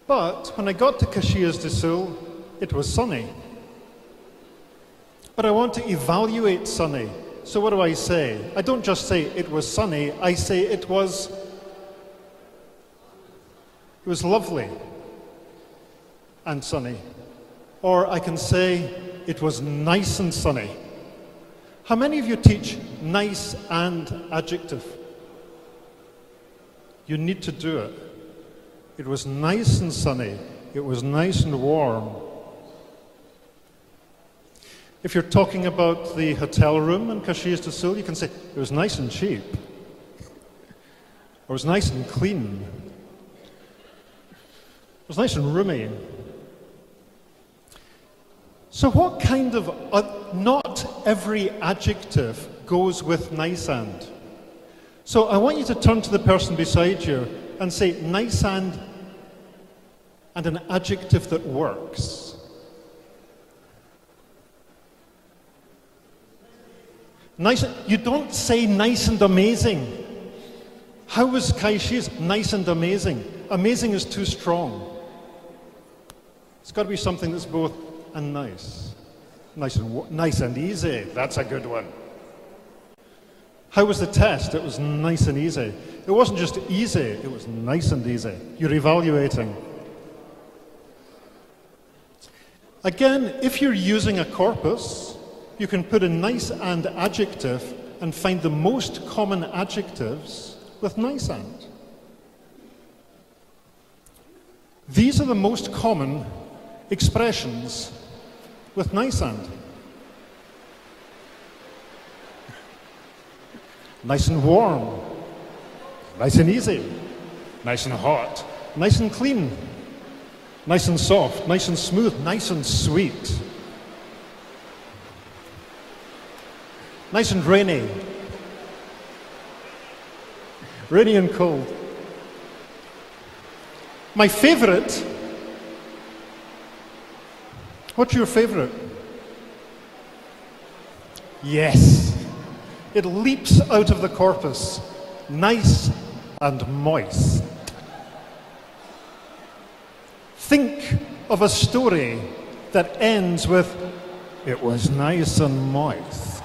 but when I got to Caxias do Sul, it was sunny. But I want to evaluate sunny. So what do I say? I don't just say it was sunny, I say it was lovely and sunny. Or I can say it was nice and sunny. How many of you teach nice and adjective? You need to do it. It was nice and sunny. It was nice and warm. If you're talking about the hotel room in Caxias do Sul, you can say, it was nice and cheap. Or it was nice and clean. It was nice and roomy. So what kind of, not every adjective goes with nice and. So I want you to turn to the person beside you and say, nice and an adjective that works. Nice, you don't say nice and amazing. How was Caxias nice and amazing? Amazing is too strong. It's got to be something that's both and nice. Nice and easy. That's a good one. How was the test? It was nice and easy. It wasn't just easy, it was nice and easy. You're evaluating. Again, if you're using a corpus, you can put a nice and adjective and find the most common adjectives with nice and. These are the most common expressions with nice and. Nice and warm, nice and easy, nice and hot, nice and clean, nice and soft, nice and smooth, nice and sweet, nice and rainy, rainy and cold. My favorite, what's your favorite? Yes. It leaps out of the corpus, nice and moist. Think of a story that ends with, it was nice and moist.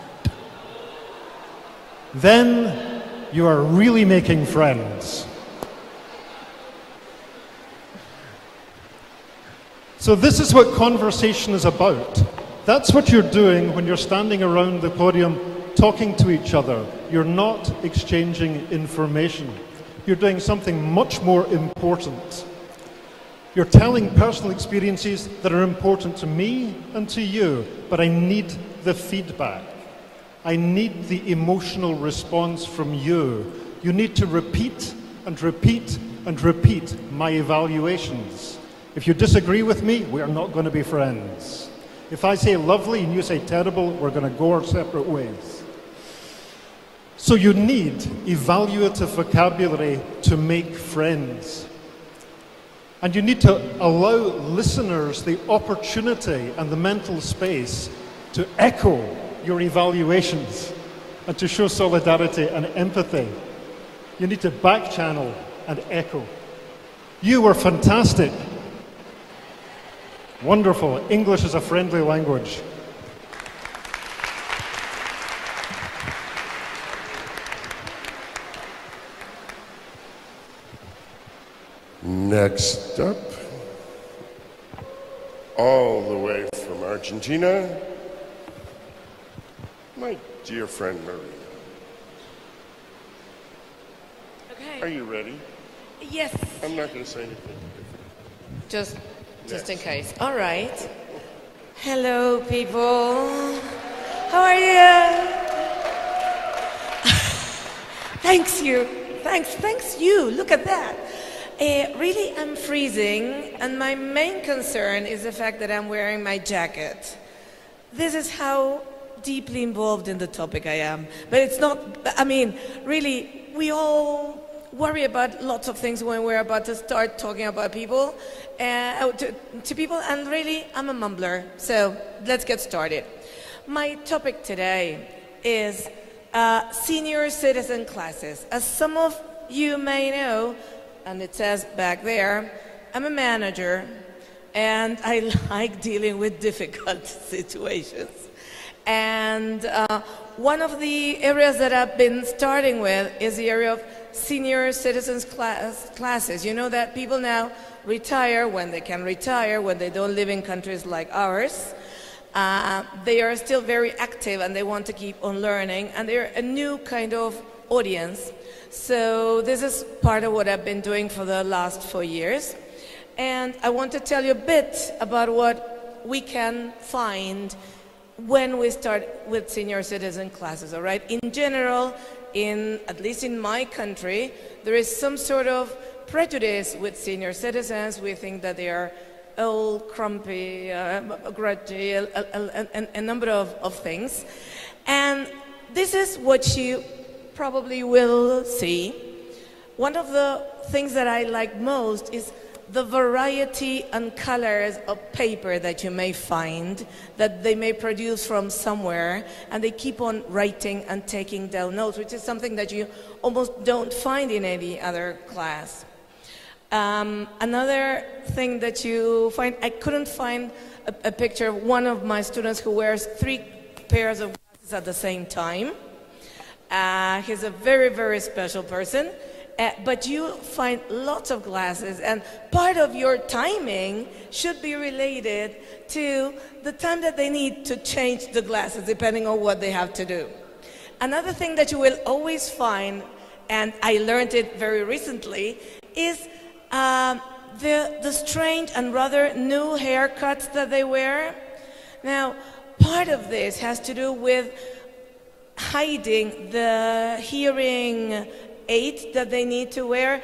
Then you are really making friends. So this is what conversation is about. That's what you're doing when you're standing around the podium talking to each other. You're not exchanging information. You're doing something much more important. You're telling personal experiences that are important to me and to you, but I need the feedback. I need the emotional response from you. You need to repeat and repeat and repeat my evaluations. If you disagree with me, we are not going to be friends. If I say lovely and you say terrible, we're going to go our separate ways. So you need evaluative vocabulary to make friends. And you need to allow listeners the opportunity and the mental space to echo your evaluations and to show solidarity and empathy. You need to back channel and echo. You were fantastic. Wonderful. English is a friendly language. Next up, all the way from Argentina, my dear friend Marina. Okay. Are you ready? Yes. I'm not going to say anything. Just in case. All right. Hello, people. How are you? Thanks you. Thanks you. Look at that. Really, I'm freezing, and my main concern is the fact that I'm wearing my jacket. This is how deeply involved in the topic I am. But it's not, I mean, really, we all worry about lots of things when we're about to start talking about people, to people, and really, I'm a mumbler. So let's get started. My topic today is senior citizen classes. As some of you may know, and it says back there, I'm a manager and I like dealing with difficult situations. And one of the areas that I've been starting with is the area of senior citizens classes. You know that people now retire when they can retire, when they don't live in countries like ours. They are still very active and they want to keep on learning, and they're a new kind of audience. So this is part of what I've been doing for the last 4 years. And I want to tell you a bit about what we can find when we start with senior citizen classes, all right? In general, at least in my country, there is some sort of prejudice with senior citizens. We think that they are old, grumpy, grudgy, a number of things. And this is what you probably will see. One of the things that I like most is the variety and colors of paper that you may find, that they may produce from somewhere, and they keep on writing and taking down notes, which is something that you almost don't find in any other class. Another thing that you find, I couldn't find a picture of one of my students who wears 3 pairs of glasses at the same time. He's a very, very special person. But you find lots of glasses, and part of your timing should be related to the time that they need to change the glasses, depending on what they have to do. Another thing that you will always find, and I learned it very recently, is the strange and rather new haircuts that they wear. Now, part of this has to do with hiding the hearing aids that they need to wear.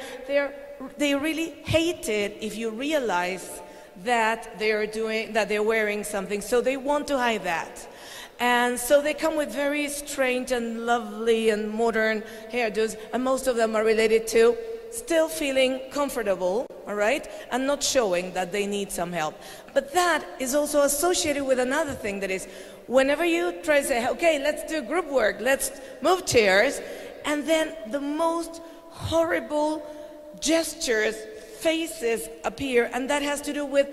They really hate it if you realize that they're wearing something, so they want to hide that. And so they come with very strange and lovely and modern hairdos, and most of them are related to still feeling comfortable, all right, and not showing that they need some help. But that is also associated with another thing, that is, whenever you try to say, okay, let's do group work, let's move chairs, and then the most horrible gestures, faces appear, and that has to do with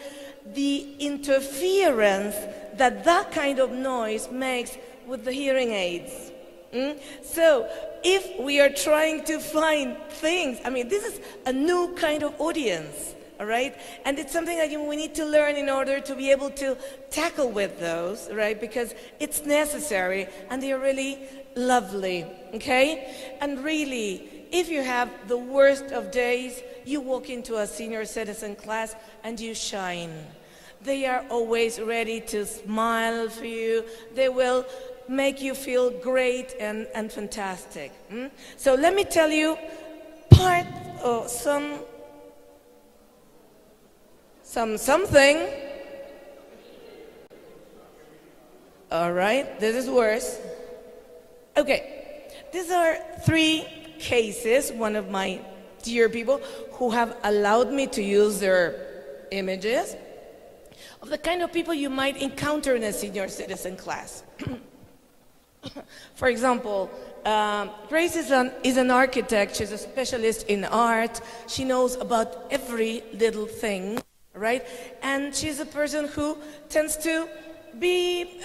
the interference that that kind of noise makes with the hearing aids. So if we are trying to find things, I mean, this is a new kind of audience, all right? And it's something that we need to learn in order to be able to tackle with those, right? Because it's necessary, and they're really lovely, okay? And really, if you have the worst of days, you walk into a senior citizen class and you shine. They are always ready to smile for you. They will make you feel great and fantastic. So let me tell you part of something. All right, this is worse. Okay, these are 3 cases, one of my dear people who have allowed me to use their images of the kind of people you might encounter in a senior citizen class. For example, Grace is an architect. She's a specialist in art. She knows about every little thing, right? And she's a person who tends to be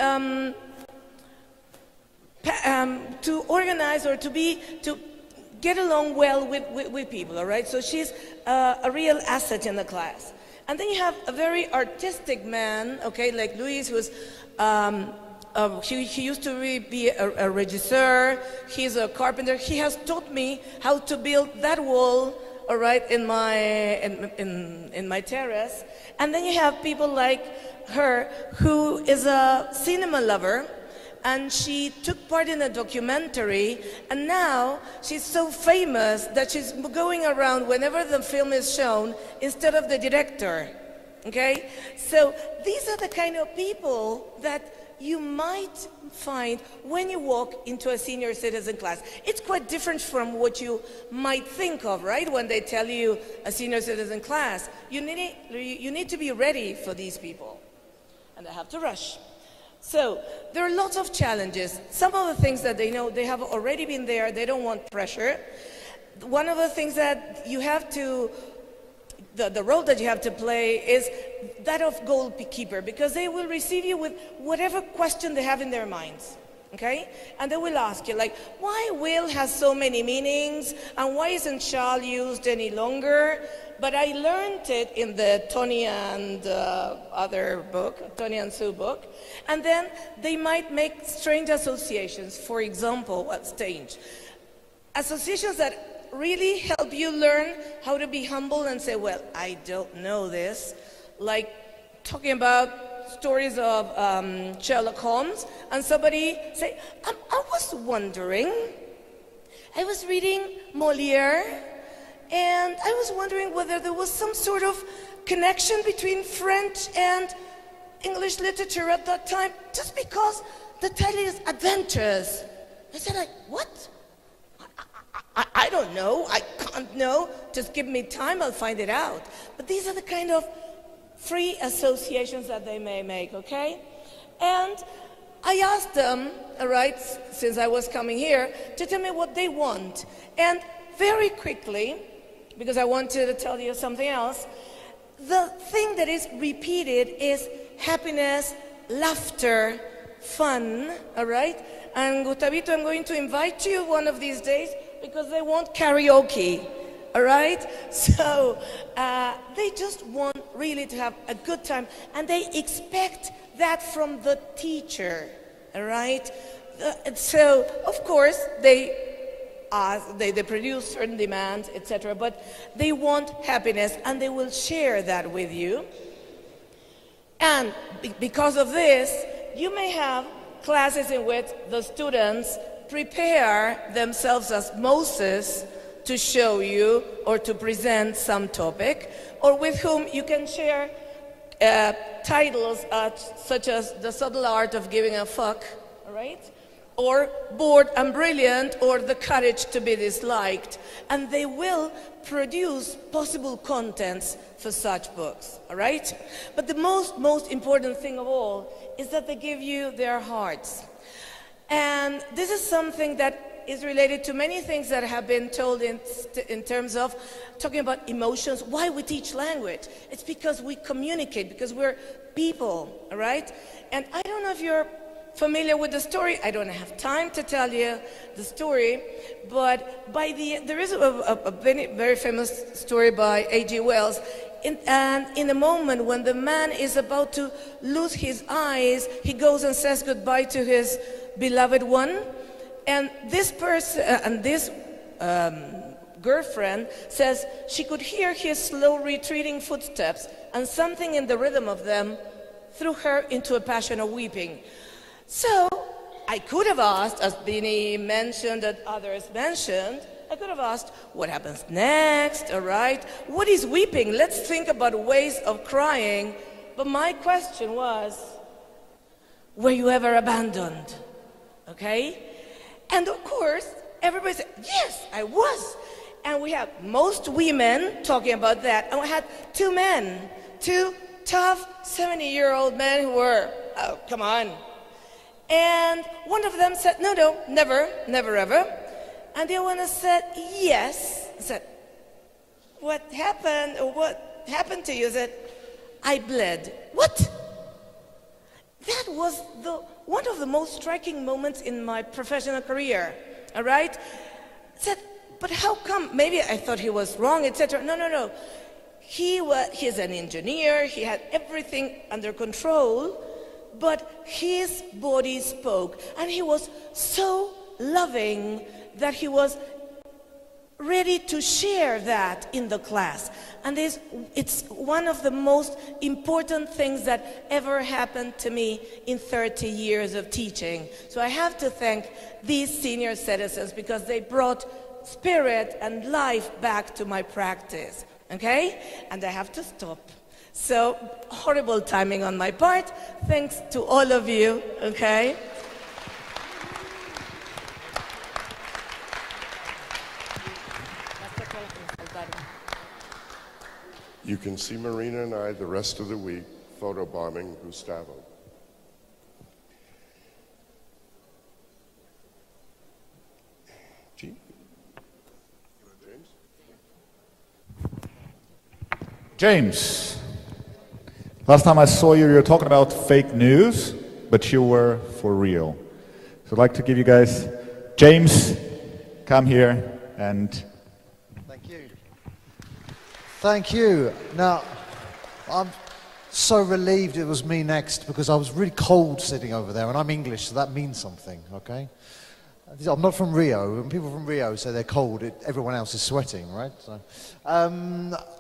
to organize or to get along well with people, all right? So she's a real asset in the class. And then you have a very artistic man, okay, like Luis, who's he used to be a regisseur. He's a carpenter. He has taught me how to build that wall, all right, in my terrace. And then you have people like her, who is a cinema lover, and she took part in a documentary, and now she's so famous that she's going around whenever the film is shown instead of the director, okay? So these are the kind of people that you might find when you walk into a senior citizen class. It's quite different from what you might think of, right? When they tell you a senior citizen class, you need to be ready for these people. And I have to rush. So there are lots of challenges. Some of the things that they know, they have already been there. They don't want pressure. One of the things that you have to, the role that you have to play is that of goalkeeper, because they will receive you with whatever question they have in their minds, okay? And they will ask you, like, why will has so many meanings, and why isn't shall used any longer? But I learned it in the Tony and other book, Tony and Sue book. And then they might make strange associations. For example, what's strange? Associations that really help you learn how to be humble and say, well, I don't know this. Like talking about stories of Sherlock Holmes, and somebody say, I was wondering, I was reading Molière, and I was wondering whether there was some sort of connection between French and English literature at that time, just because the title is Adventures. I said, what? I don't know. I don't know. Just give me time, I'll find it out. But these are the kind of free associations that they may make, okay? And I asked them, all right, since I was coming here, to tell me what they want. And very quickly, because I wanted to tell you something else, the thing that is repeated is happiness, laughter, fun, all right? And Gustavito, I'm going to invite you one of these days because they want karaoke, all right? So they just want really to have a good time, and they expect that from the teacher, all right? So, of course, they produce certain demands, etc., but they want happiness, and they will share that with you. And because of this, you may have classes in which the students prepare themselves as Moses to show you or to present some topic, or with whom you can share titles such as The Subtle Art of Giving a Fuck, all right? Or Bored and Brilliant, or The Courage to be Disliked, and they will produce possible contents for such books, all right? But the most important thing of all is that they give you their hearts. And this is something that is related to many things that have been told in terms of talking about emotions. Why we teach language? It's because we communicate, because we're people, all right? And I don't know if you're familiar with the story. I don't have time to tell you the story, but there is a very famous story by A.G. Wells. And in the moment when the man is about to lose his eyes, he goes and says goodbye to his beloved one. And this person, and this girlfriend says she could hear his slow retreating footsteps, and something in the rhythm of them threw her into a passion of weeping. So I could have asked, as Bini mentioned and others mentioned, I could have asked, what happens next, all right? What is weeping? Let's think about ways of crying. But my question was, were you ever abandoned? Okay? And of course, everybody said, yes, I was. And we had most women talking about that. And we had two men, two tough 70-year-old men who were, oh, come on. And one of them said, no, never, never, ever. And the other one said, yes. I said, what happened? Or what happened to you? I said, I bled. What? That was one of the most striking moments in my professional career, all right? I said, but how come? Maybe I thought he was wrong, etc. No. He's an engineer. He had everything under control. But his body spoke, and he was so loving that he was ready to share that in the class. And it's one of the most important things that ever happened to me in 30 years of teaching. So I have to thank these senior citizens because they brought spirit and life back to my practice, okay? And I have to stop. So, horrible timing on my part. Thanks to all of you, okay? You can see Marina and I the rest of the week photobombing Gustavo. James, last time I saw you, you were talking about fake news, but you were for real. So I'd like to give you guys, James, come here and... Thank you. Thank you. Now, I'm so relieved it was me next because I was really cold sitting over there, and I'm English, so that means something, okay? I'm not from Rio. When people from Rio say they're cold, everyone else is sweating, right? So,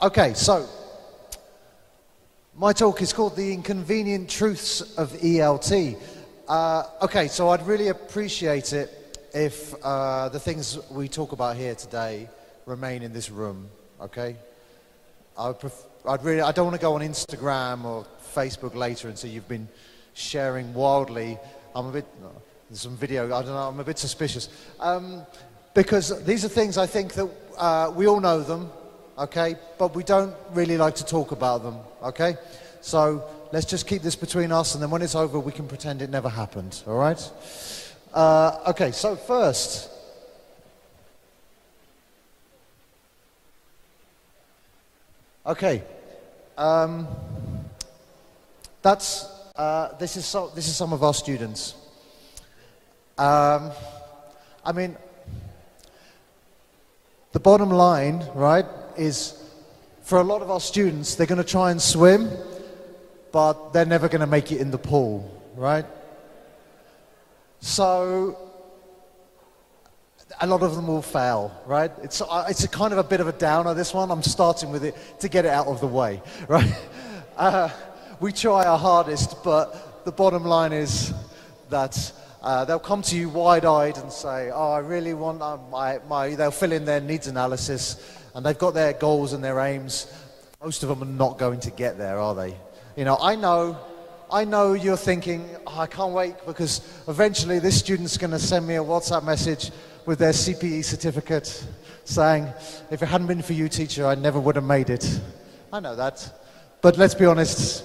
okay, so my talk is called The Inconvenient Truths of ELT. Okay, so I'd really appreciate it if the things we talk about here today remain in this room, okay? I don't want to go on Instagram or Facebook later and see you've been sharing wildly. There's some video, I don't know, I'm a bit suspicious. because these are things I think that we all know them, okay, but we don't really like to talk about them, okay? So let's just keep this between us, and then when it's over, we can pretend it never happened, all right? Okay, so first, okay, this is some of our students. I mean, the bottom line, right, is for a lot of our students, they're going to try and swim, but they're never going to make it in the pool, right? So a lot of them will fail, right? It's a kind of a bit of a downer, this one. I'm starting with it to get it out of the way, right? We try our hardest, but the bottom line is that they'll come to you wide-eyed and say, oh, I really want they'll fill in their needs analysis, and they've got their goals and their aims. Most of them are not going to get there, are they? You know, I know you're thinking, oh, I can't wait, because eventually this student's going to send me a WhatsApp message with their CPE certificate saying, if it hadn't been for you, teacher, I never would have made it. I know that. But let's be honest,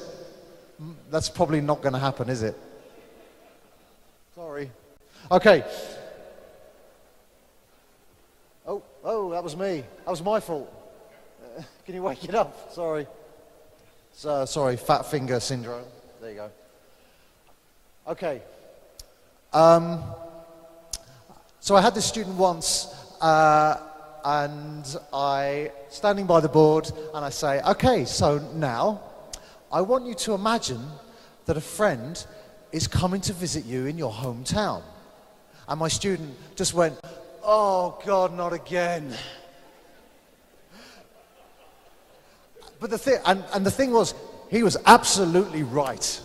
that's probably not going to happen, is it? Sorry. Okay. Oh, that was me. That was my fault. Can you wake it up? Sorry. Sorry, fat finger syndrome. There you go. Okay. So I had this student once, and standing by the board, and I say, okay, so now I want you to imagine that a friend is coming to visit you in your hometown. And my student just went, oh God, not again. But the thing was, he was absolutely right?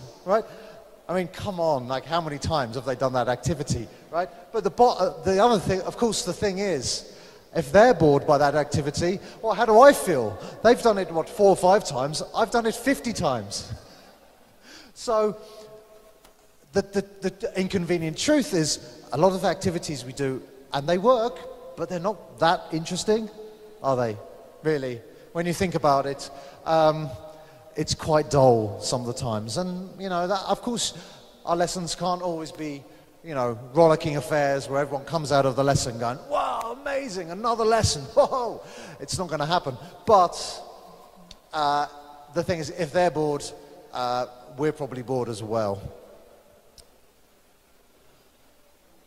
I mean, come on, like how many times have they done that activity, right? But the other thing, of course, the thing is, if they're bored by that activity, well, how do I feel? They've done it, 4 or 5 times? I've done it 50 times. So, the inconvenient truth is, a lot of the activities we do, and they work, but they're not that interesting, are they? Really? When you think about it, it's quite dull some of the times. And, you know, that, of course, our lessons can't always be, you know, rollicking affairs where everyone comes out of the lesson going, wow, amazing, another lesson, whoa. It's not going to happen. But the thing is, if they're bored, we're probably bored as well.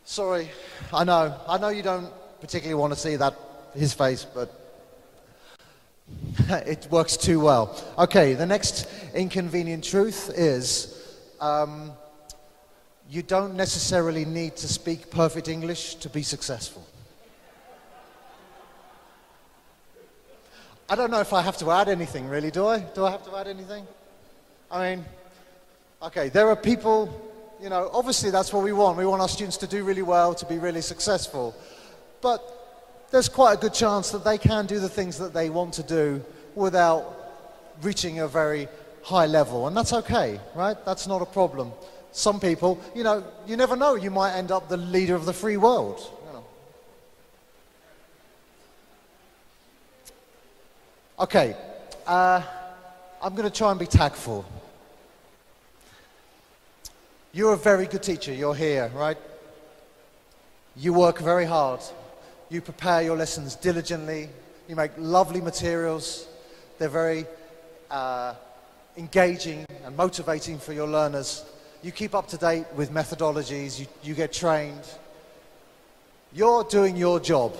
Sorry, I know you don't particularly want to see his face, but it works too well. Okay, the next inconvenient truth is you don't necessarily need to speak perfect English to be successful. I don't know if I have to add anything, really, do I? Do I have to add anything? I mean, okay, there are people, you know, obviously that's what we want. We want our students to do really well, to be really successful. But there's quite a good chance that they can do the things that they want to do without reaching a very high level. And that's okay, right? That's not a problem. Some people, you know, you never know. You might end up the leader of the free world. You know. Okay, I'm going to try and be tactful. You're a very good teacher. You're here, right? You work very hard. You prepare your lessons diligently. You make lovely materials. They're very engaging and motivating for your learners. You keep up to date with methodologies. You get trained. You're doing your job.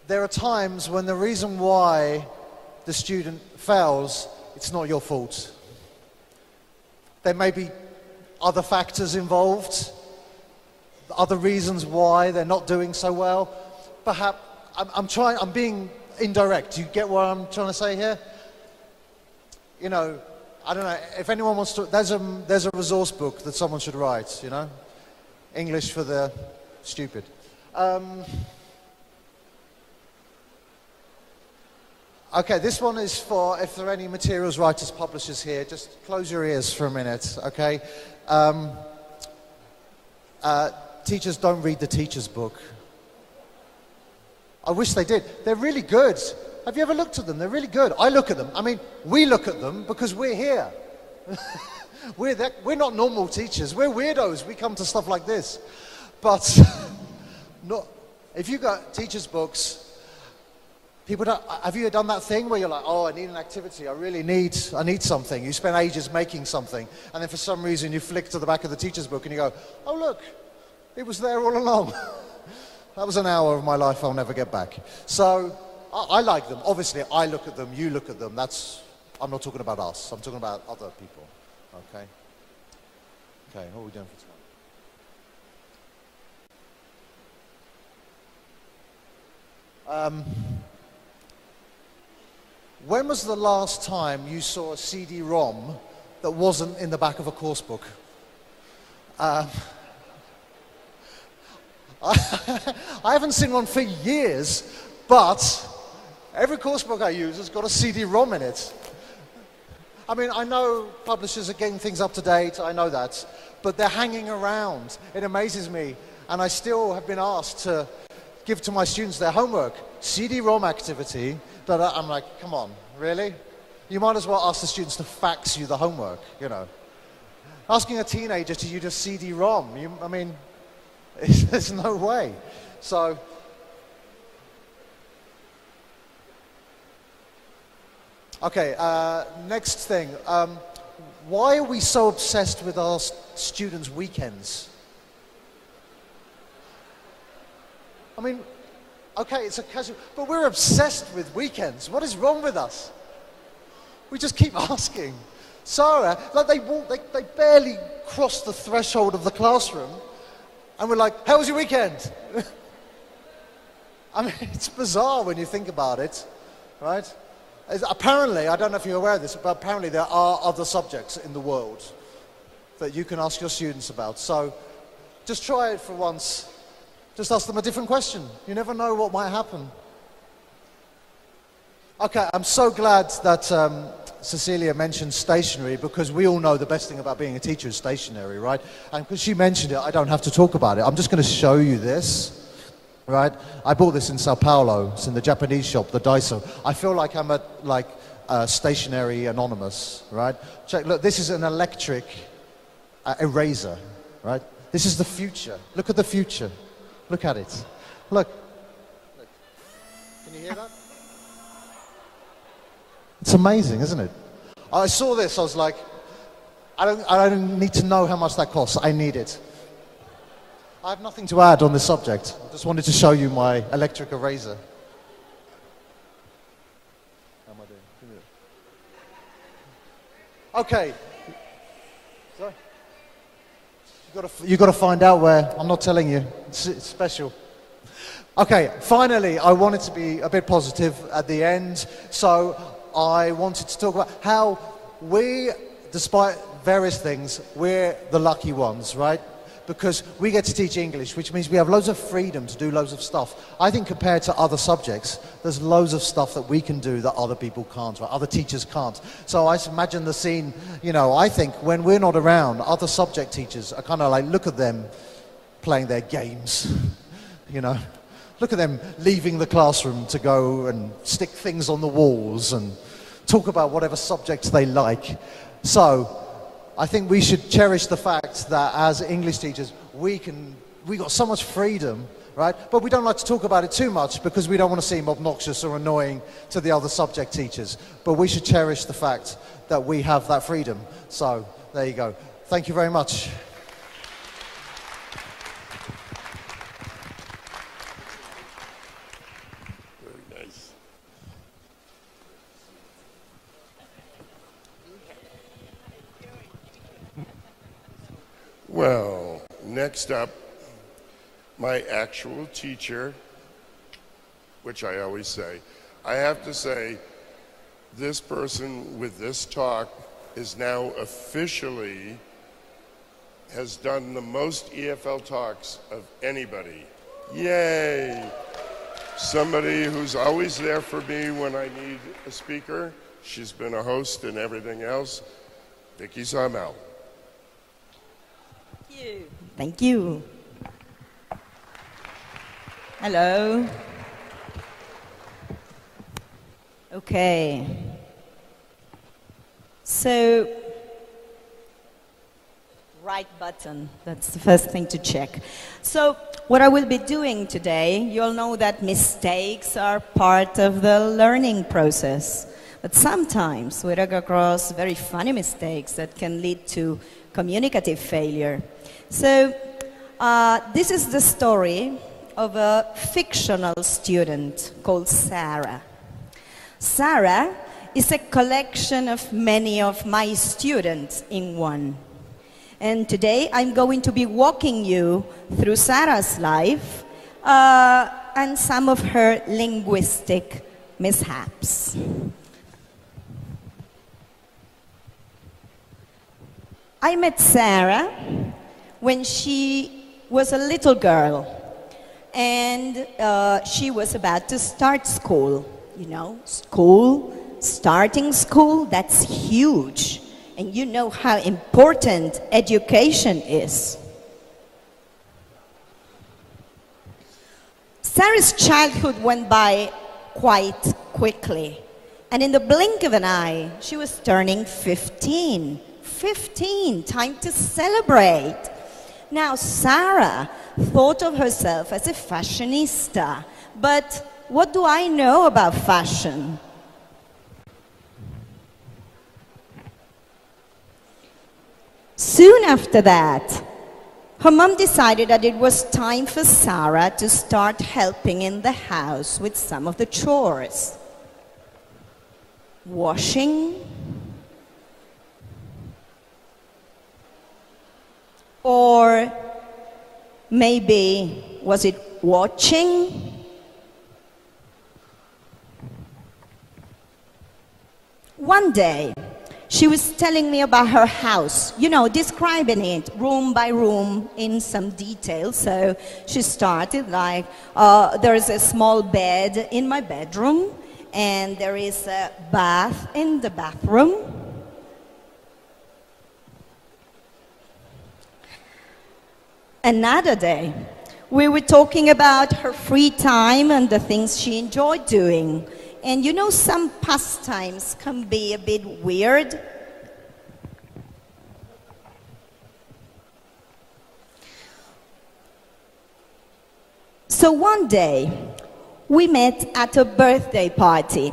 There are times when the reason why the student fails, it's not your fault. There may be other factors involved, other reasons why they're not doing so well. Perhaps, I'm being indirect. You get what I'm trying to say here? You know, I don't know, if anyone wants to, there's a resource book that someone should write, you know? English for the stupid. Okay, this one is for, if there are any materials writers, publishers here, just close your ears for a minute, okay? Teachers don't read the teacher's book. I wish they did. They're really good. Have you ever looked at them? They're really good. I look at them. I mean, we look at them because we're here. We're not normal teachers. We're weirdos. We come to stuff like this. But if you got teachers' books, people don't, have you done that thing where you're like, oh, I need an activity. I need something. You spend ages making something. And then for some reason you flick to the back of the teacher's book and you go, oh, look, it was there all along. That was an hour of my life I'll never get back. So I like them. Obviously, I look at them, you look at them. I'm not talking about us. I'm talking about other people. Okay? Okay, what are we doing for tonight? When was the last time you saw a CD-ROM that wasn't in the back of a course book? I haven't seen one for years, but every course book I use has got a CD-ROM in it. I mean, I know publishers are getting things up to date, I know that, but they're hanging around. It amazes me, and I still have been asked to give to my students their homework, CD-ROM activity, that I'm like, come on, really? You might as well ask the students to fax you the homework, you know. Asking a teenager to use a CD-ROM, I mean, there's no way. So, okay, next thing. Why are we so obsessed with our students' weekends? I mean, okay, it's a casual, but we're obsessed with weekends. What is wrong with us? We just keep asking. Sarah, like they barely cross the threshold of the classroom, and we're like, how was your weekend? I mean, it's bizarre when you think about it, right? Apparently, I don't know if you're aware of this, but apparently there are other subjects in the world that you can ask your students about. So just try it for once. Just ask them a different question. You never know what might happen. Okay, I'm so glad that Cecilia mentioned stationery, because we all know the best thing about being a teacher is stationery, right? And because she mentioned it, I don't have to talk about it. I'm just going to show you this, right? I bought this in Sao Paulo. It's in the Japanese shop, the Daiso. I feel like I'm at Stationery Anonymous, right? Check, look, this is an electric eraser, right? This is the future. Look at the future. Look at it. Look. Can you hear that? It's amazing, isn't it? I saw this, I was like, I don't need to know how much that costs. I need it. I have nothing to add on this subject. I just wanted to show you my electric eraser. How am I doing? Okay. Sorry. You got to find out where. I'm not telling you. It's special. Okay, finally, I wanted to be a bit positive at the end, so I wanted to talk about how we, despite various things, we're the lucky ones, right? Because we get to teach English, which means we have loads of freedom to do loads of stuff. I think compared to other subjects, there's loads of stuff that we can do that other people can't, right? Other teachers can't. So I imagine the scene, you know, I think when we're not around, other subject teachers are kind of like, look at them playing their games, you know. Look at them leaving the classroom to go and stick things on the walls and talk about whatever subjects they like. So I think we should cherish the fact that as English teachers, we got so much freedom, right? But we don't like to talk about it too much because we don't want to seem obnoxious or annoying to the other subject teachers. But we should cherish the fact that we have that freedom. So there you go. Thank you very much. Well, next up, my actual teacher, which I always say. I have to say, this person with this talk is now officially has done the most EFL talks of anybody. Yay! Somebody who's always there for me when I need a speaker. She's been a host and everything else. Vicky Saumell. Thank you. Hello. Okay. So, right button, that's the first thing to check. So, what I will be doing today, you'll know that mistakes are part of the learning process. But sometimes we come across very funny mistakes that can lead to communicative failure. So, this is the story of a fictional student called Sarah. Sarah is a collection of many of my students in one. And today I'm going to be walking you through Sarah's life and some of her linguistic mishaps. I met Sarah when she was a little girl, and she was about to start school. You know, starting school, that's huge. And you know how important education is. Sarah's childhood went by quite quickly. And in the blink of an eye, she was turning 15. 15, time to celebrate. Now, Sarah thought of herself as a fashionista, but what do I know about fashion? Soon after that, her mom decided that it was time for Sarah to start helping in the house with some of the chores. Washing, or maybe, was it watching? One day, she was telling me about her house, you know, describing it room by room in some detail. So she started like, there is a small bed in my bedroom, and there is a bath in the bathroom. Another day, we were talking about her free time and the things she enjoyed doing. And you know, some pastimes can be a bit weird. So one day, we met at a birthday party,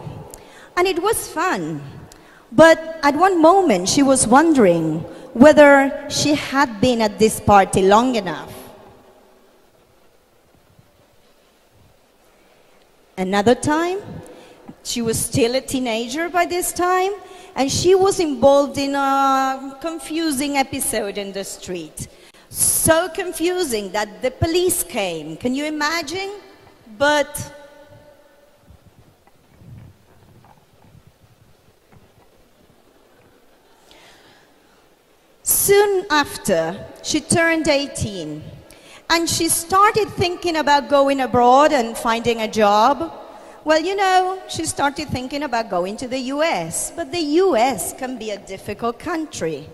and it was fun. But at one moment, she was wondering whether she had been at this party long enough. Another time, she was still a teenager by this time, and she was involved in a confusing episode in the street. So confusing that the police came. Can you imagine? But soon after, she turned 18, and she started thinking about going abroad and finding a job. Well, you know, she started thinking about going to the US, but the US can be a difficult country.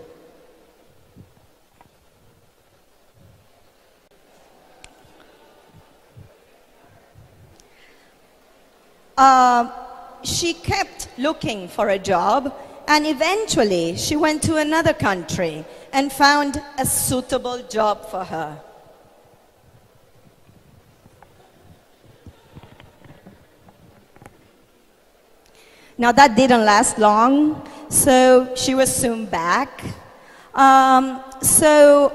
She kept looking for a job, and eventually she went to another country and found a suitable job for her. Now that didn't last long, so she was soon back. So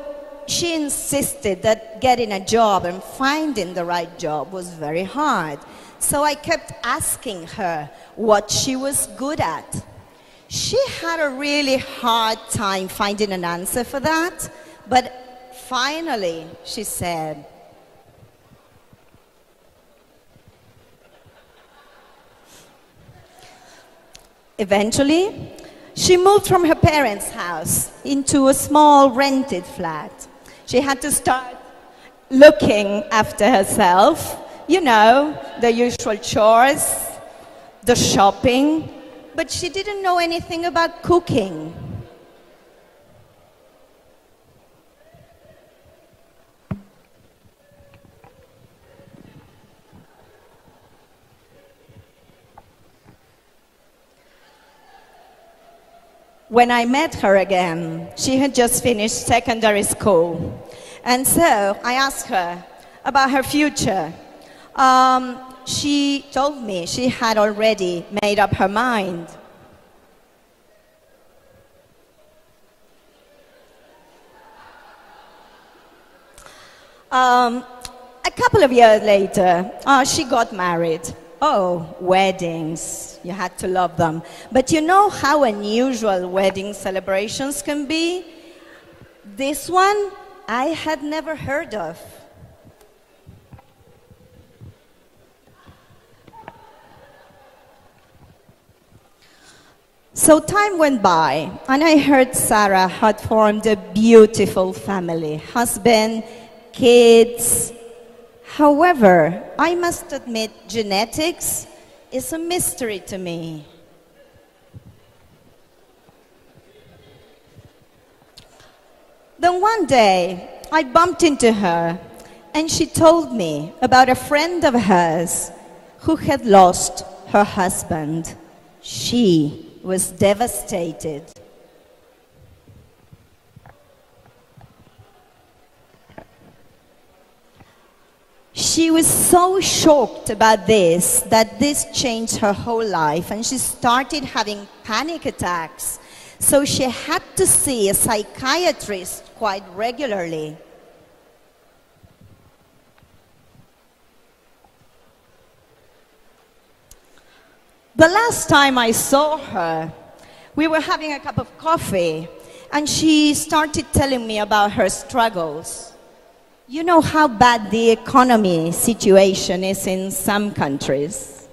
she insisted that getting a job and finding the right job was very hard. So I kept asking her what she was good at. She had a really hard time finding an answer for that, but finally she said, eventually, she moved from her parents' house into a small rented flat. She had to start looking after herself, you know, the usual chores, the shopping, but she didn't know anything about cooking. when I met her again, she had just finished secondary school. And so I asked her about her future. She told me she had already made up her mind. A couple of years later, she got married. Oh, weddings. You had to love them. But you know how unusual wedding celebrations can be? This one, I had never heard of. So time went by, and I heard Sarah had formed a beautiful family, husband, kids. However, I must admit, genetics is a mystery to me. Then one day, I bumped into her, and she told me about a friend of hers who had lost her husband. She was devastated. She was so shocked about this that this changed her whole life, and she started having panic attacks. So she had to see a psychiatrist quite regularly. The last time I saw her, we were having a cup of coffee, and she started telling me about her struggles. You know how bad the economy situation is in some countries.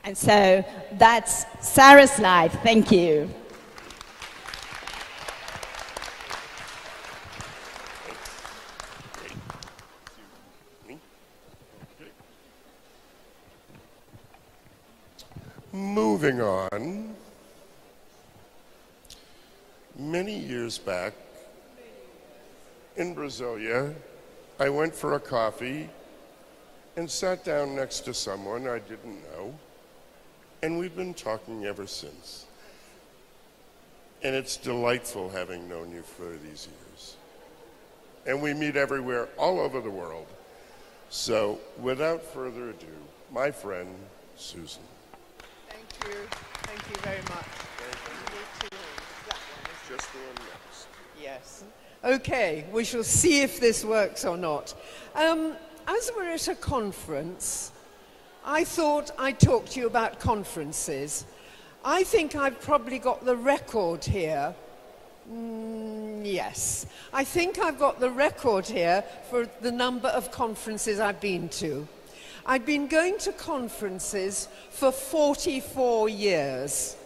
And so that's Sarah's life. Thank you. Moving on. Many years back, in Brasilia, I went for a coffee and sat down next to someone I didn't know, and we've been talking ever since. And it's delightful having known you for these years. And we meet everywhere, all over the world. So, without further ado, my friend, Susan. Thank you. Thank you very much. Just the one next. Yes. Okay, we shall see if this works or not. As we're at a conference, I thought I'd talk to you about conferences. I think I've probably got the record here. Yes. I think I've got the record here for the number of conferences I've been to. I've been going to conferences for 44 years.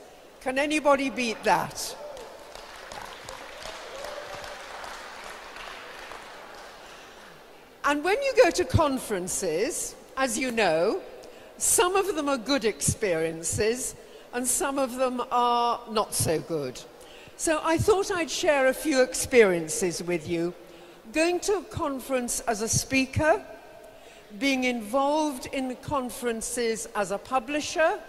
Can anybody beat that? And when you go to conferences, as you know, some of them are good experiences and some of them are not so good. So I thought I'd share a few experiences with you. Going to a conference as a speaker, being involved in conferences as a publisher,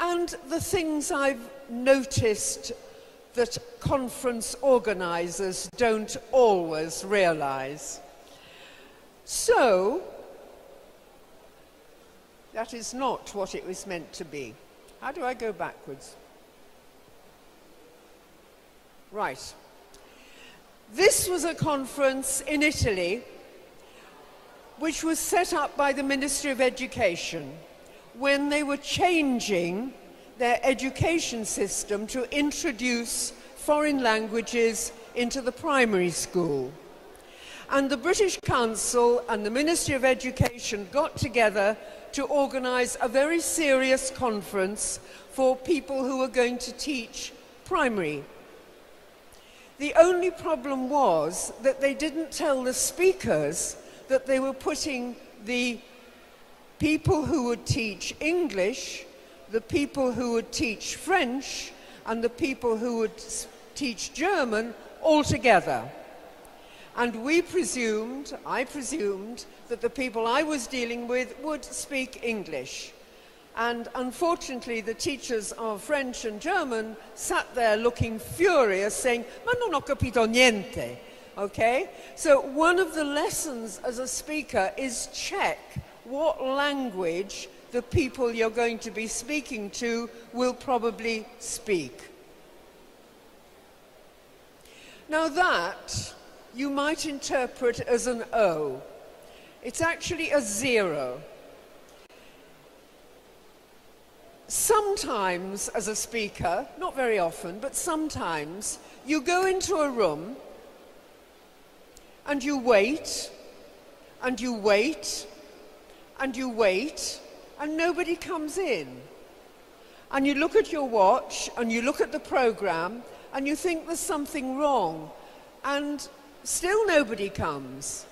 and the things I've noticed that conference organizers don't always realize. So, that is not what it was meant to be. How do I go backwards? Right. This was a conference in Italy which was set up by the Ministry of Education when they were changing their education system to introduce foreign languages into the primary school. And the British Council and the Ministry of Education got together to organize a very serious conference for people who were going to teach primary. The only problem was that they didn't tell the speakers that they were putting the people who would teach English, the people who would teach French, and the people who would teach German all together. And I presumed that the people I was dealing with would speak English. And unfortunately, the teachers of French and German sat there looking furious, saying, "Ma non ho capito niente." Okay? So one of the lessons as a speaker is check what language the people you're going to be speaking to will probably speak. Now that you might interpret as an O. It's actually a 0. Sometimes, as a speaker, not very often, but sometimes, you go into a room and you wait, and you wait, and you wait, and nobody comes in. And you look at your watch, and you look at the program, and you think there's something wrong, and still nobody comes.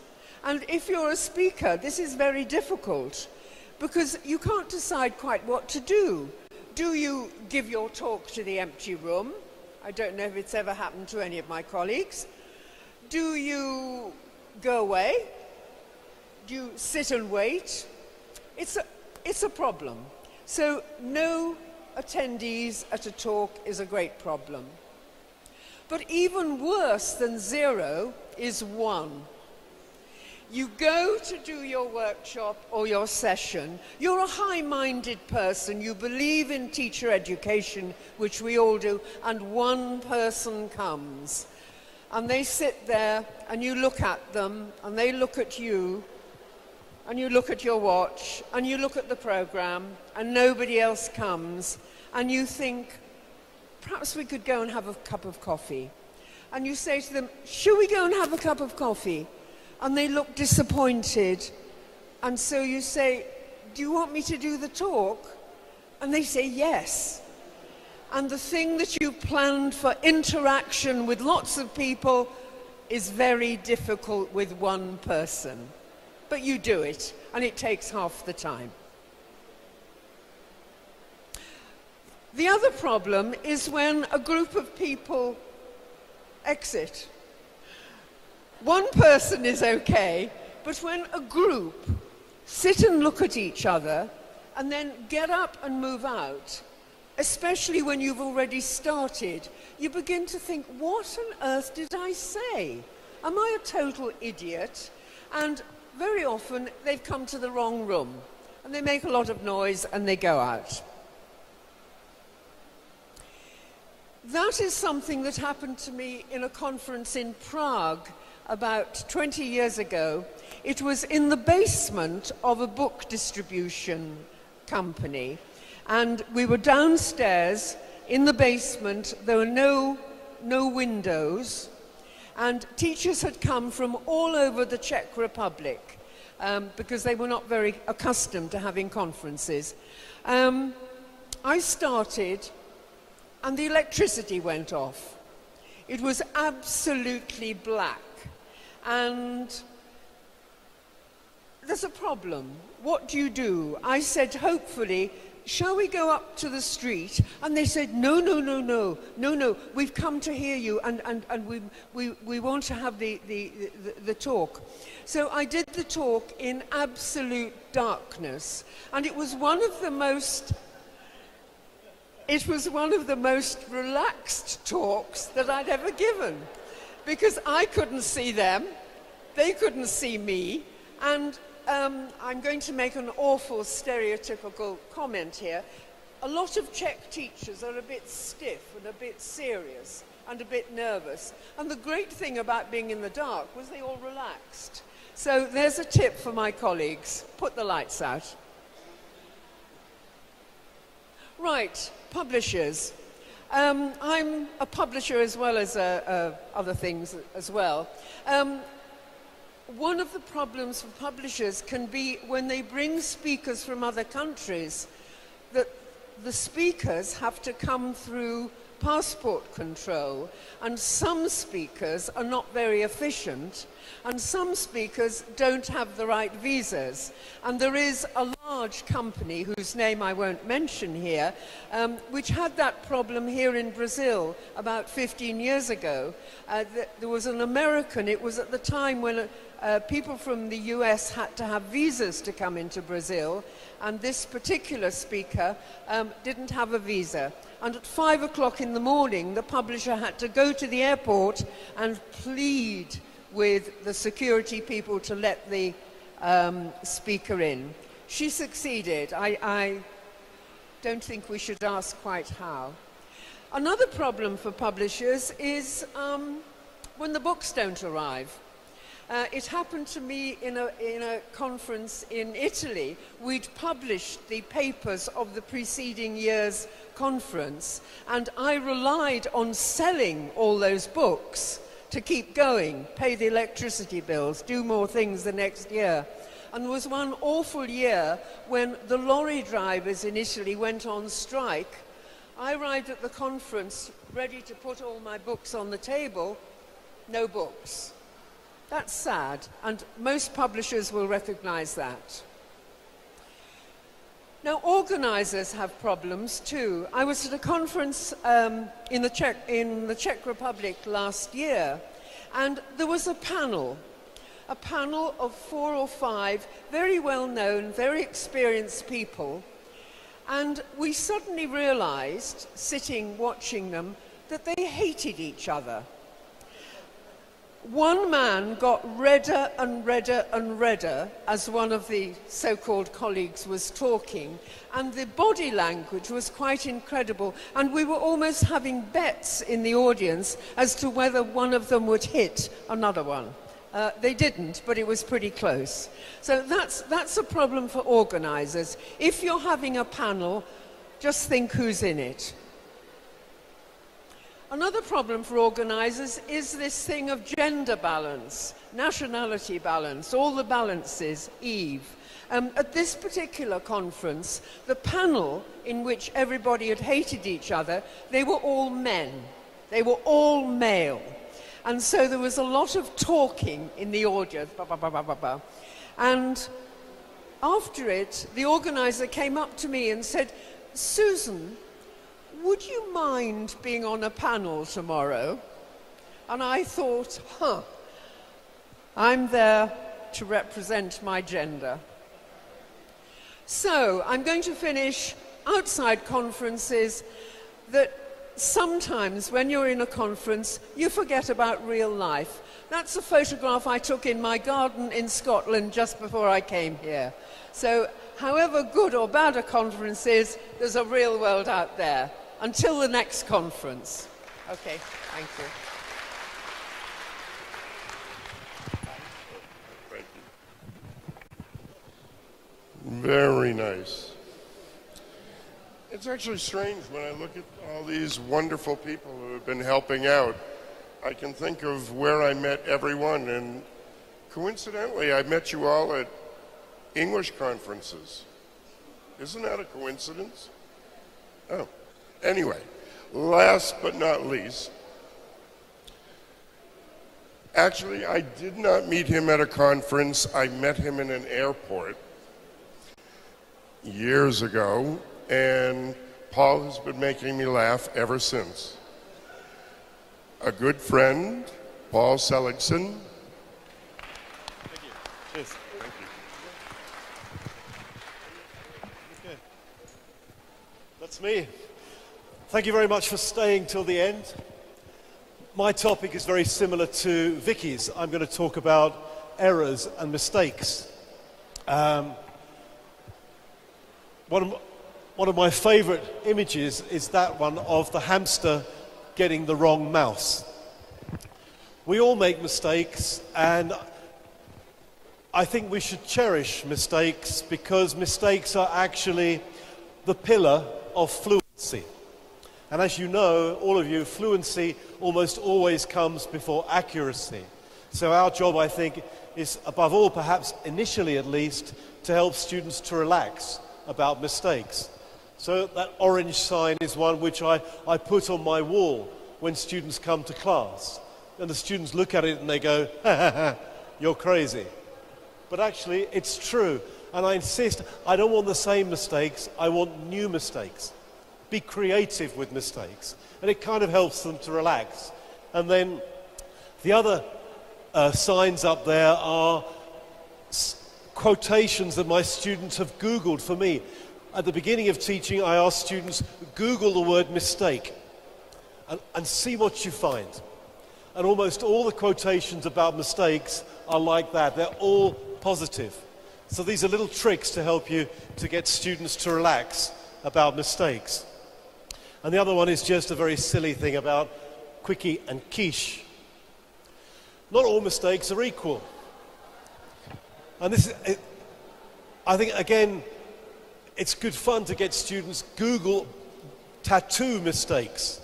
And if you're a speaker, this is very difficult, because you can't decide quite what to do. Do you give your talk to the empty room? I don't know if it's ever happened to any of my colleagues. Do you go away? Do you sit and wait? It's a problem. So no attendees at a talk is a great problem. But even worse than 0 is 1. You go to do your workshop or your session, you're a high-minded person, you believe in teacher education, which we all do, and one person comes. And they sit there, and you look at them, and they look at you, and you look at your watch, and you look at the program, and nobody else comes, and you think, perhaps we could go and have a cup of coffee. And you say to them, should we go and have a cup of coffee? And they look disappointed. And so you say, do you want me to do the talk? And they say yes. And the thing that you planned for interaction with lots of people is very difficult with one person. But you do it, and it takes half the time. The other problem is when a group of people exit. One person is okay, but when a group sit and look at each other and then get up and move out, especially when you've already started, you begin to think, what on earth did I say? Am I a total idiot? And very often they've come to the wrong room and they make a lot of noise and they go out. That is something that happened to me in a conference in Prague about 20 years ago. It was in the basement of a book distribution company, and we were downstairs in the basement. There were no windows, and teachers had come from all over the Czech Republic because they were not very accustomed to having conferences. I started, and the electricity went off. It was absolutely black. And there's a problem. What do you do? I said, hopefully, shall we go up to the street? And they said, no, no, no, no, no, no, we've come to hear you, and we want to have the talk. So I did the talk in absolute darkness, and it was one of the most relaxed talks that I'd ever given, because I couldn't see them, they couldn't see me, and I'm going to make an awful stereotypical comment here. A lot of Czech teachers are a bit stiff and a bit serious and a bit nervous, and the great thing about being in the dark was they all relaxed. So there's a tip for my colleagues: put the lights out. Right, publishers. I'm a publisher as well as other things as well. One of the problems for publishers can be when they bring speakers from other countries, that the speakers have to come through passport control, and some speakers are not very efficient, and some speakers don't have the right visas. And there is a large company, whose name I won't mention here, which had that problem here in Brazil about 15 years ago. There was an American, it was at the time when people from the US had to have visas to come into Brazil, and this particular speaker didn't have a visa. And at 5 o'clock in the morning, the publisher had to go to the airport and plead with the security people to let the speaker in. She succeeded. I don't think we should ask quite how. Another problem for publishers is when the books don't arrive. It happened to me in a conference in Italy. We'd published the papers of the preceding year's conference, and I relied on selling all those books to keep going, pay the electricity bills, do more things the next year. And there was one awful year when the lorry drivers in Italy went on strike. I arrived at the conference ready to put all my books on the table, no books. That's sad, and most publishers will recognize that. Now, organizers have problems too. I was at a conference in the Czech Republic last year, and there was a panel of 4 or 5 very well-known, very experienced people, and we suddenly realized, sitting watching them, that they hated each other. One man got redder and redder and redder as one of the so-called colleagues was talking, and the body language was quite incredible, and we were almost having bets in the audience as to whether one of them would hit another one. They didn't, but it was pretty close. So that's a problem for organizers. If you're having a panel, just think who's in it. Another problem for organizers is this thing of gender balance, nationality balance, all the balances, Eve. At this particular conference, the panel in which everybody had hated each other, they were all men. They were all male. And so there was a lot of talking in the audience. And after it, the organizer came up to me and said, "Susan, would you mind being on a panel tomorrow?" And I thought, I'm there to represent my gender. So I'm going to finish outside conferences that sometimes when you're in a conference, you forget about real life. That's a photograph I took in my garden in Scotland just before I came here. So however good or bad a conference is, there's a real world out there. Until the next conference. Okay, thank you. Thank you. Very nice. It's actually strange when I look at all these wonderful people who have been helping out. I can think of where I met everyone, and coincidentally, I met you all at English conferences. Isn't that a coincidence? Oh. Anyway, last but not least, actually, I did not meet him at a conference. I met him in an airport years ago, and Paul has been making me laugh ever since. A good friend, Paul Seligson. Thank you. Cheers. Thank you. Okay. That's me. Thank you very much for staying till the end. My topic is very similar to Vicky's. I'm going to talk about errors and mistakes. One of my favorite images is that one of the hamster getting the wrong mouse. We all make mistakes, and I think we should cherish mistakes because mistakes are actually the pillar of fluency. And as you know, all of you, fluency almost always comes before accuracy. So our job, I think, is above all, perhaps initially at least, to help students to relax about mistakes. So that orange sign is one which I put on my wall when students come to class. And the students look at it and they go, ha ha ha, you're crazy. But actually, it's true. And I insist, I don't want the same mistakes, I want new mistakes. Be creative with mistakes. And it kind of helps them to relax. And then the other signs up there are quotations that my students have Googled for me. At the beginning of teaching, I ask students, Google the word mistake and see what you find. And almost all the quotations about mistakes are like that. They're all positive. So these are little tricks to help you to get students to relax about mistakes. And the other one is just a very silly thing about quickie and quiche. Not all mistakes are equal. And this is, I think, again, it's good fun to get students Google tattoo mistakes.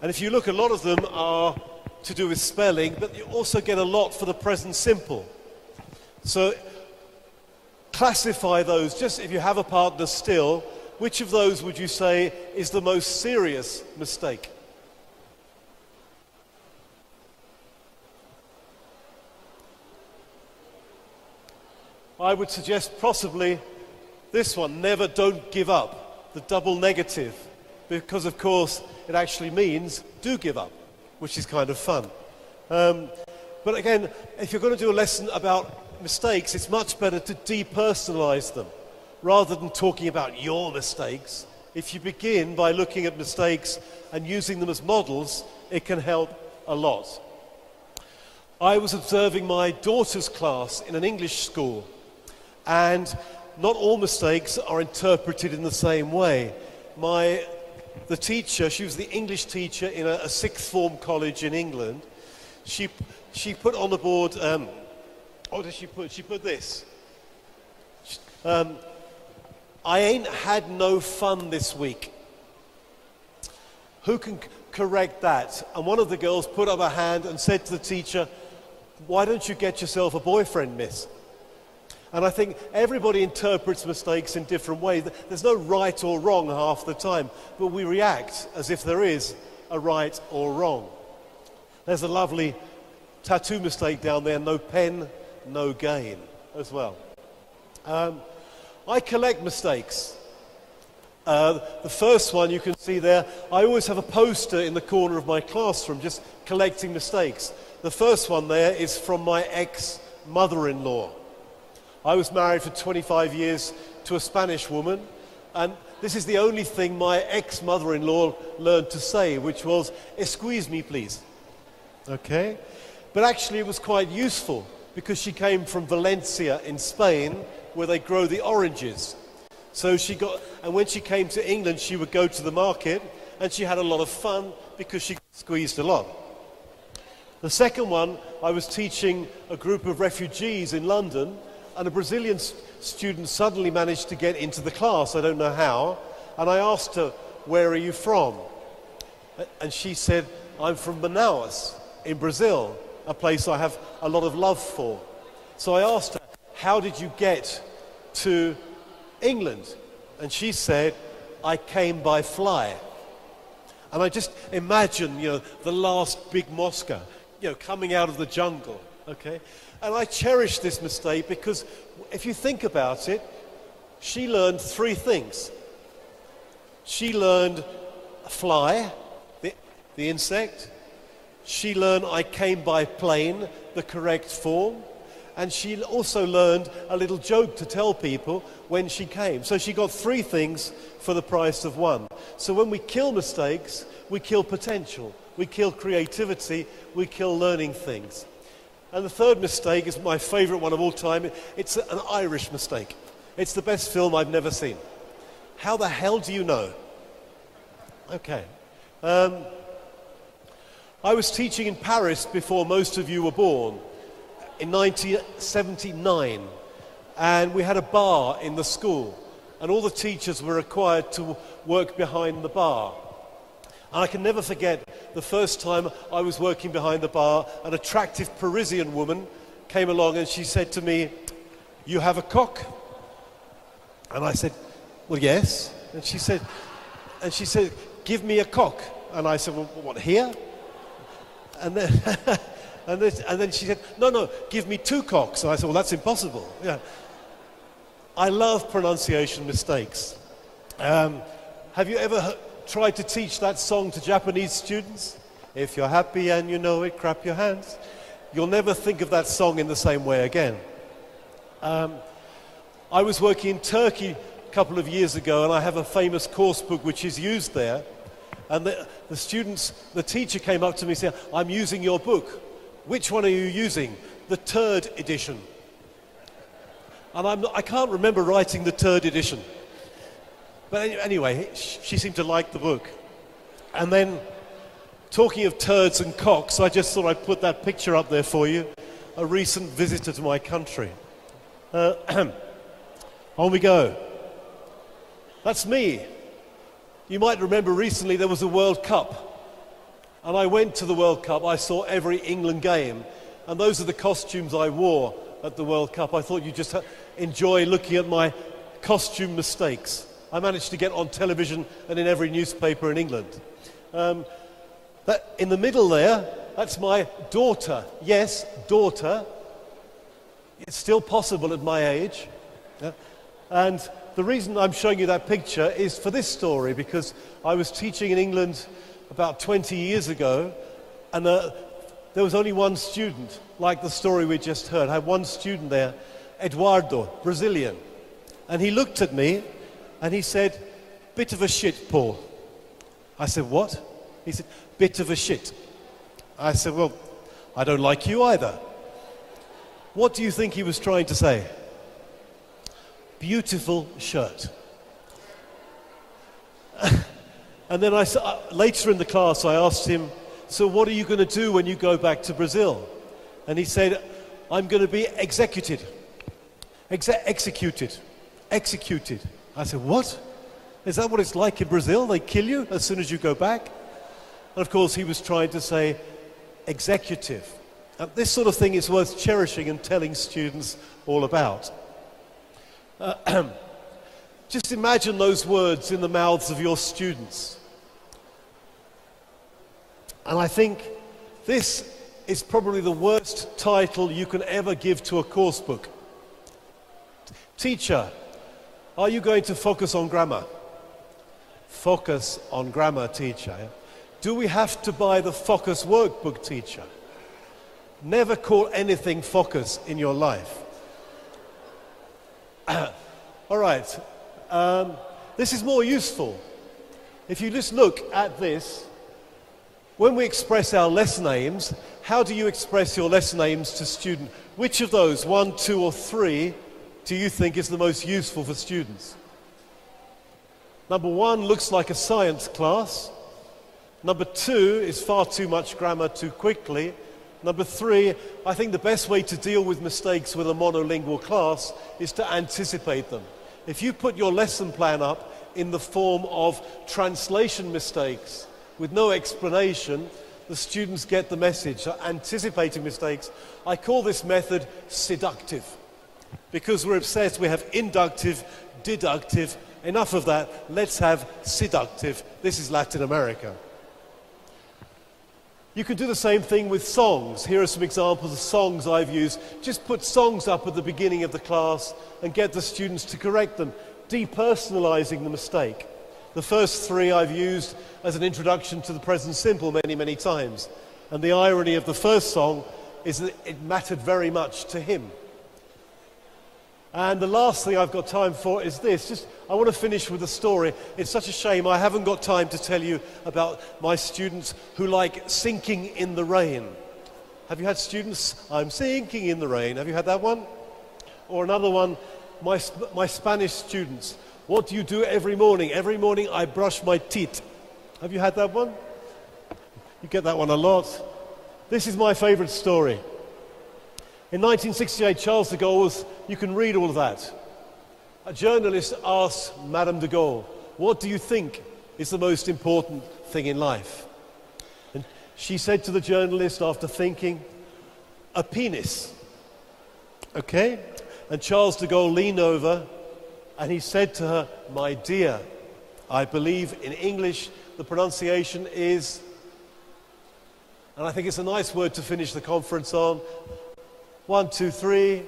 And if you look, a lot of them are to do with spelling, but you also get a lot for the present simple. So classify those, just if you have a partner still, which of those would you say is the most serious mistake? I would suggest possibly this one, never, don't give up, the double negative, because of course it actually means do give up, which is kind of fun. But again, if you're going to do a lesson about mistakes, it's much better to depersonalize them rather than talking about your mistakes. If you begin by looking at mistakes and using them as models, it can help a lot. I was observing my daughter's class in an English school, and not all mistakes are interpreted in the same way. The teacher, she was the English teacher in a sixth form college in England. She put on the board, what did she put? She put this. I ain't had no fun this week. Who can correct that? And one of the girls put up her hand and said to the teacher, why don't you get yourself a boyfriend, miss? And I think everybody interprets mistakes in different ways. There's no right or wrong half the time, but we react as if there is a right or wrong. There's a lovely tattoo mistake down there, no pen, no gain, as well. I collect mistakes. The first one you can see there, I always have a poster in the corner of my classroom just collecting mistakes. The first one there is from my ex-mother-in-law. I was married for 25 years to a Spanish woman, and this is the only thing my ex-mother-in-law learned to say, which was, excuse me, please. Okay? But actually it was quite useful, because she came from Valencia in Spain, where they grow the oranges. So and when she came to England, she would go to the market, and she had a lot of fun, because she squeezed a lot. The second one, I was teaching a group of refugees in London, and a Brazilian student suddenly managed to get into the class, I don't know how, and I asked her, where are you from? And she said, I'm from Manaus in Brazil, a place I have a lot of love for. So I asked her, how did you get to England? And she said, I came by fly. And I just imagine, the last big Moscow, coming out of the jungle, okay? And I cherish this mistake because if you think about it, she learned three things. She learned fly, the insect. She learned I came by plane, the correct form. And she also learned a little joke to tell people when she came. So she got three things for the price of one. So when we kill mistakes, we kill potential, we kill creativity, we kill learning things. And the third mistake is my favorite one of all time. It's an Irish mistake. It's the best film I've never seen. How the hell do you know? Okay. I was teaching in Paris before most of you were born, in 1979. And we had a bar in the school. And all the teachers were required to work behind the bar. And I can never forget the first time I was working behind the bar, an attractive Parisian woman came along and she said to me, you have a cock? And I said, well, yes. And she said, give me a cock. And I said, well, what, here? And then, and then she said, no, give me 2 cocks. And I said, well, that's impossible. Yeah. I love pronunciation mistakes. Have you ever tried to teach that song to Japanese students? If you're happy and you know it, clap your hands. You'll never think of that song in the same way again. I was working in Turkey a couple of years ago, and I have a famous course book which is used there. And the teacher came up to me and said, I'm using your book. Which one are you using? The 3rd edition. And I can't remember writing the 3rd edition. But anyway, she seemed to like the book. And then, talking of turds and cocks, I just thought I'd put that picture up there for you. A recent visitor to my country. On we go. That's me. You might remember recently there was a World Cup. And I went to the World Cup. I saw every England game. And those are the costumes I wore at the World Cup. I thought you'd just enjoy looking at my costume mistakes. I managed to get on television and in every newspaper in England. In the middle there, that's my daughter. Yes, daughter. It's still possible at my age. Yeah. And the reason I'm showing you that picture is for this story, because I was teaching in England about 20 years ago, and there was only one student, like the story we just heard. I had one student there, Eduardo, Brazilian. And he looked at me and he said, bit of a shit, Paul. I said, what? He said, bit of a shit. I said, well, I don't like you either. What do you think he was trying to say? Beautiful shirt. And then later in the class I asked him, so what are you going to do when you go back to Brazil? And he said, I'm going to be executed. Executed. I said, what? Is that what it's like in Brazil? They kill you as soon as you go back? And of course he was trying to say executive. And this sort of thing is worth cherishing and telling students all about. Just imagine those words in the mouths of your students. And I think this is probably the worst title you can ever give to a course book. Teacher, are you going to focus on grammar? Focus on grammar, teacher. Do we have to buy the Focus workbook, teacher? Never call anything Focus in your life. All right, this is more useful. If you just look at this, when we express our lesson aims, how do you express your lesson aims to students? Which of those, 1, 2, or 3, do you think is the most useful for students? Number 1 looks like a science class. Number 2 is far too much grammar too quickly. Number 3, I think the best way to deal with mistakes with a monolingual class is to anticipate them. If you put your lesson plan up in the form of translation mistakes with no explanation, the students get the message. So anticipating mistakes, I call this method seductive. Because we're obsessed, we have inductive, deductive. Enough of that, let's have seductive. This is Latin America. You can do the same thing with songs. Here are some examples of songs I've used. Just put songs up at the beginning of the class and get the students to correct them, depersonalizing the mistake. The first 3 I've used as an introduction to the present simple many, many times. And the irony of the first song is that it mattered very much to him. And the last thing I've got time for is this. I want to finish with a story. It's such a shame I haven't got time to tell you about my students who like sinking in the rain. Have you had students? I'm sinking in the rain. Have you had that one? Or another one, my Spanish students. What do you do every morning? Every morning I brush my teeth. Have you had that one? You get that one a lot. This is my favorite story. In 1968, Charles de Gaulle was, you can read all of that. A journalist asked Madame de Gaulle, what do you think is the most important thing in life? And she said to the journalist after thinking, a penis. Okay? And Charles de Gaulle leaned over and he said to her, my dear, I believe in English the pronunciation is, and I think it's a nice word to finish the conference on, 1, 2, 3,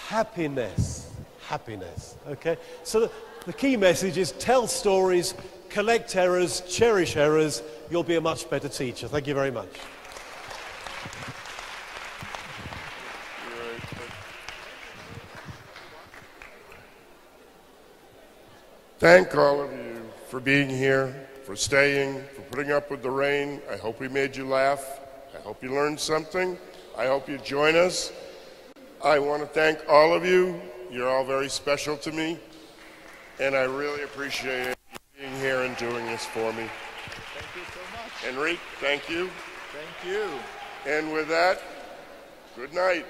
happiness. Happiness, okay? So the key message is tell stories, collect errors, cherish errors. You'll be a much better teacher. Thank you very much. Thank all of you for being here, for staying, for putting up with the rain. I hope we made you laugh. I hope you learned something. I hope you join us. I want to thank all of you. You're all very special to me, and I really appreciate you being here and doing this for me. Thank you so much. Henrick, thank you. Thank you. And with that, good night.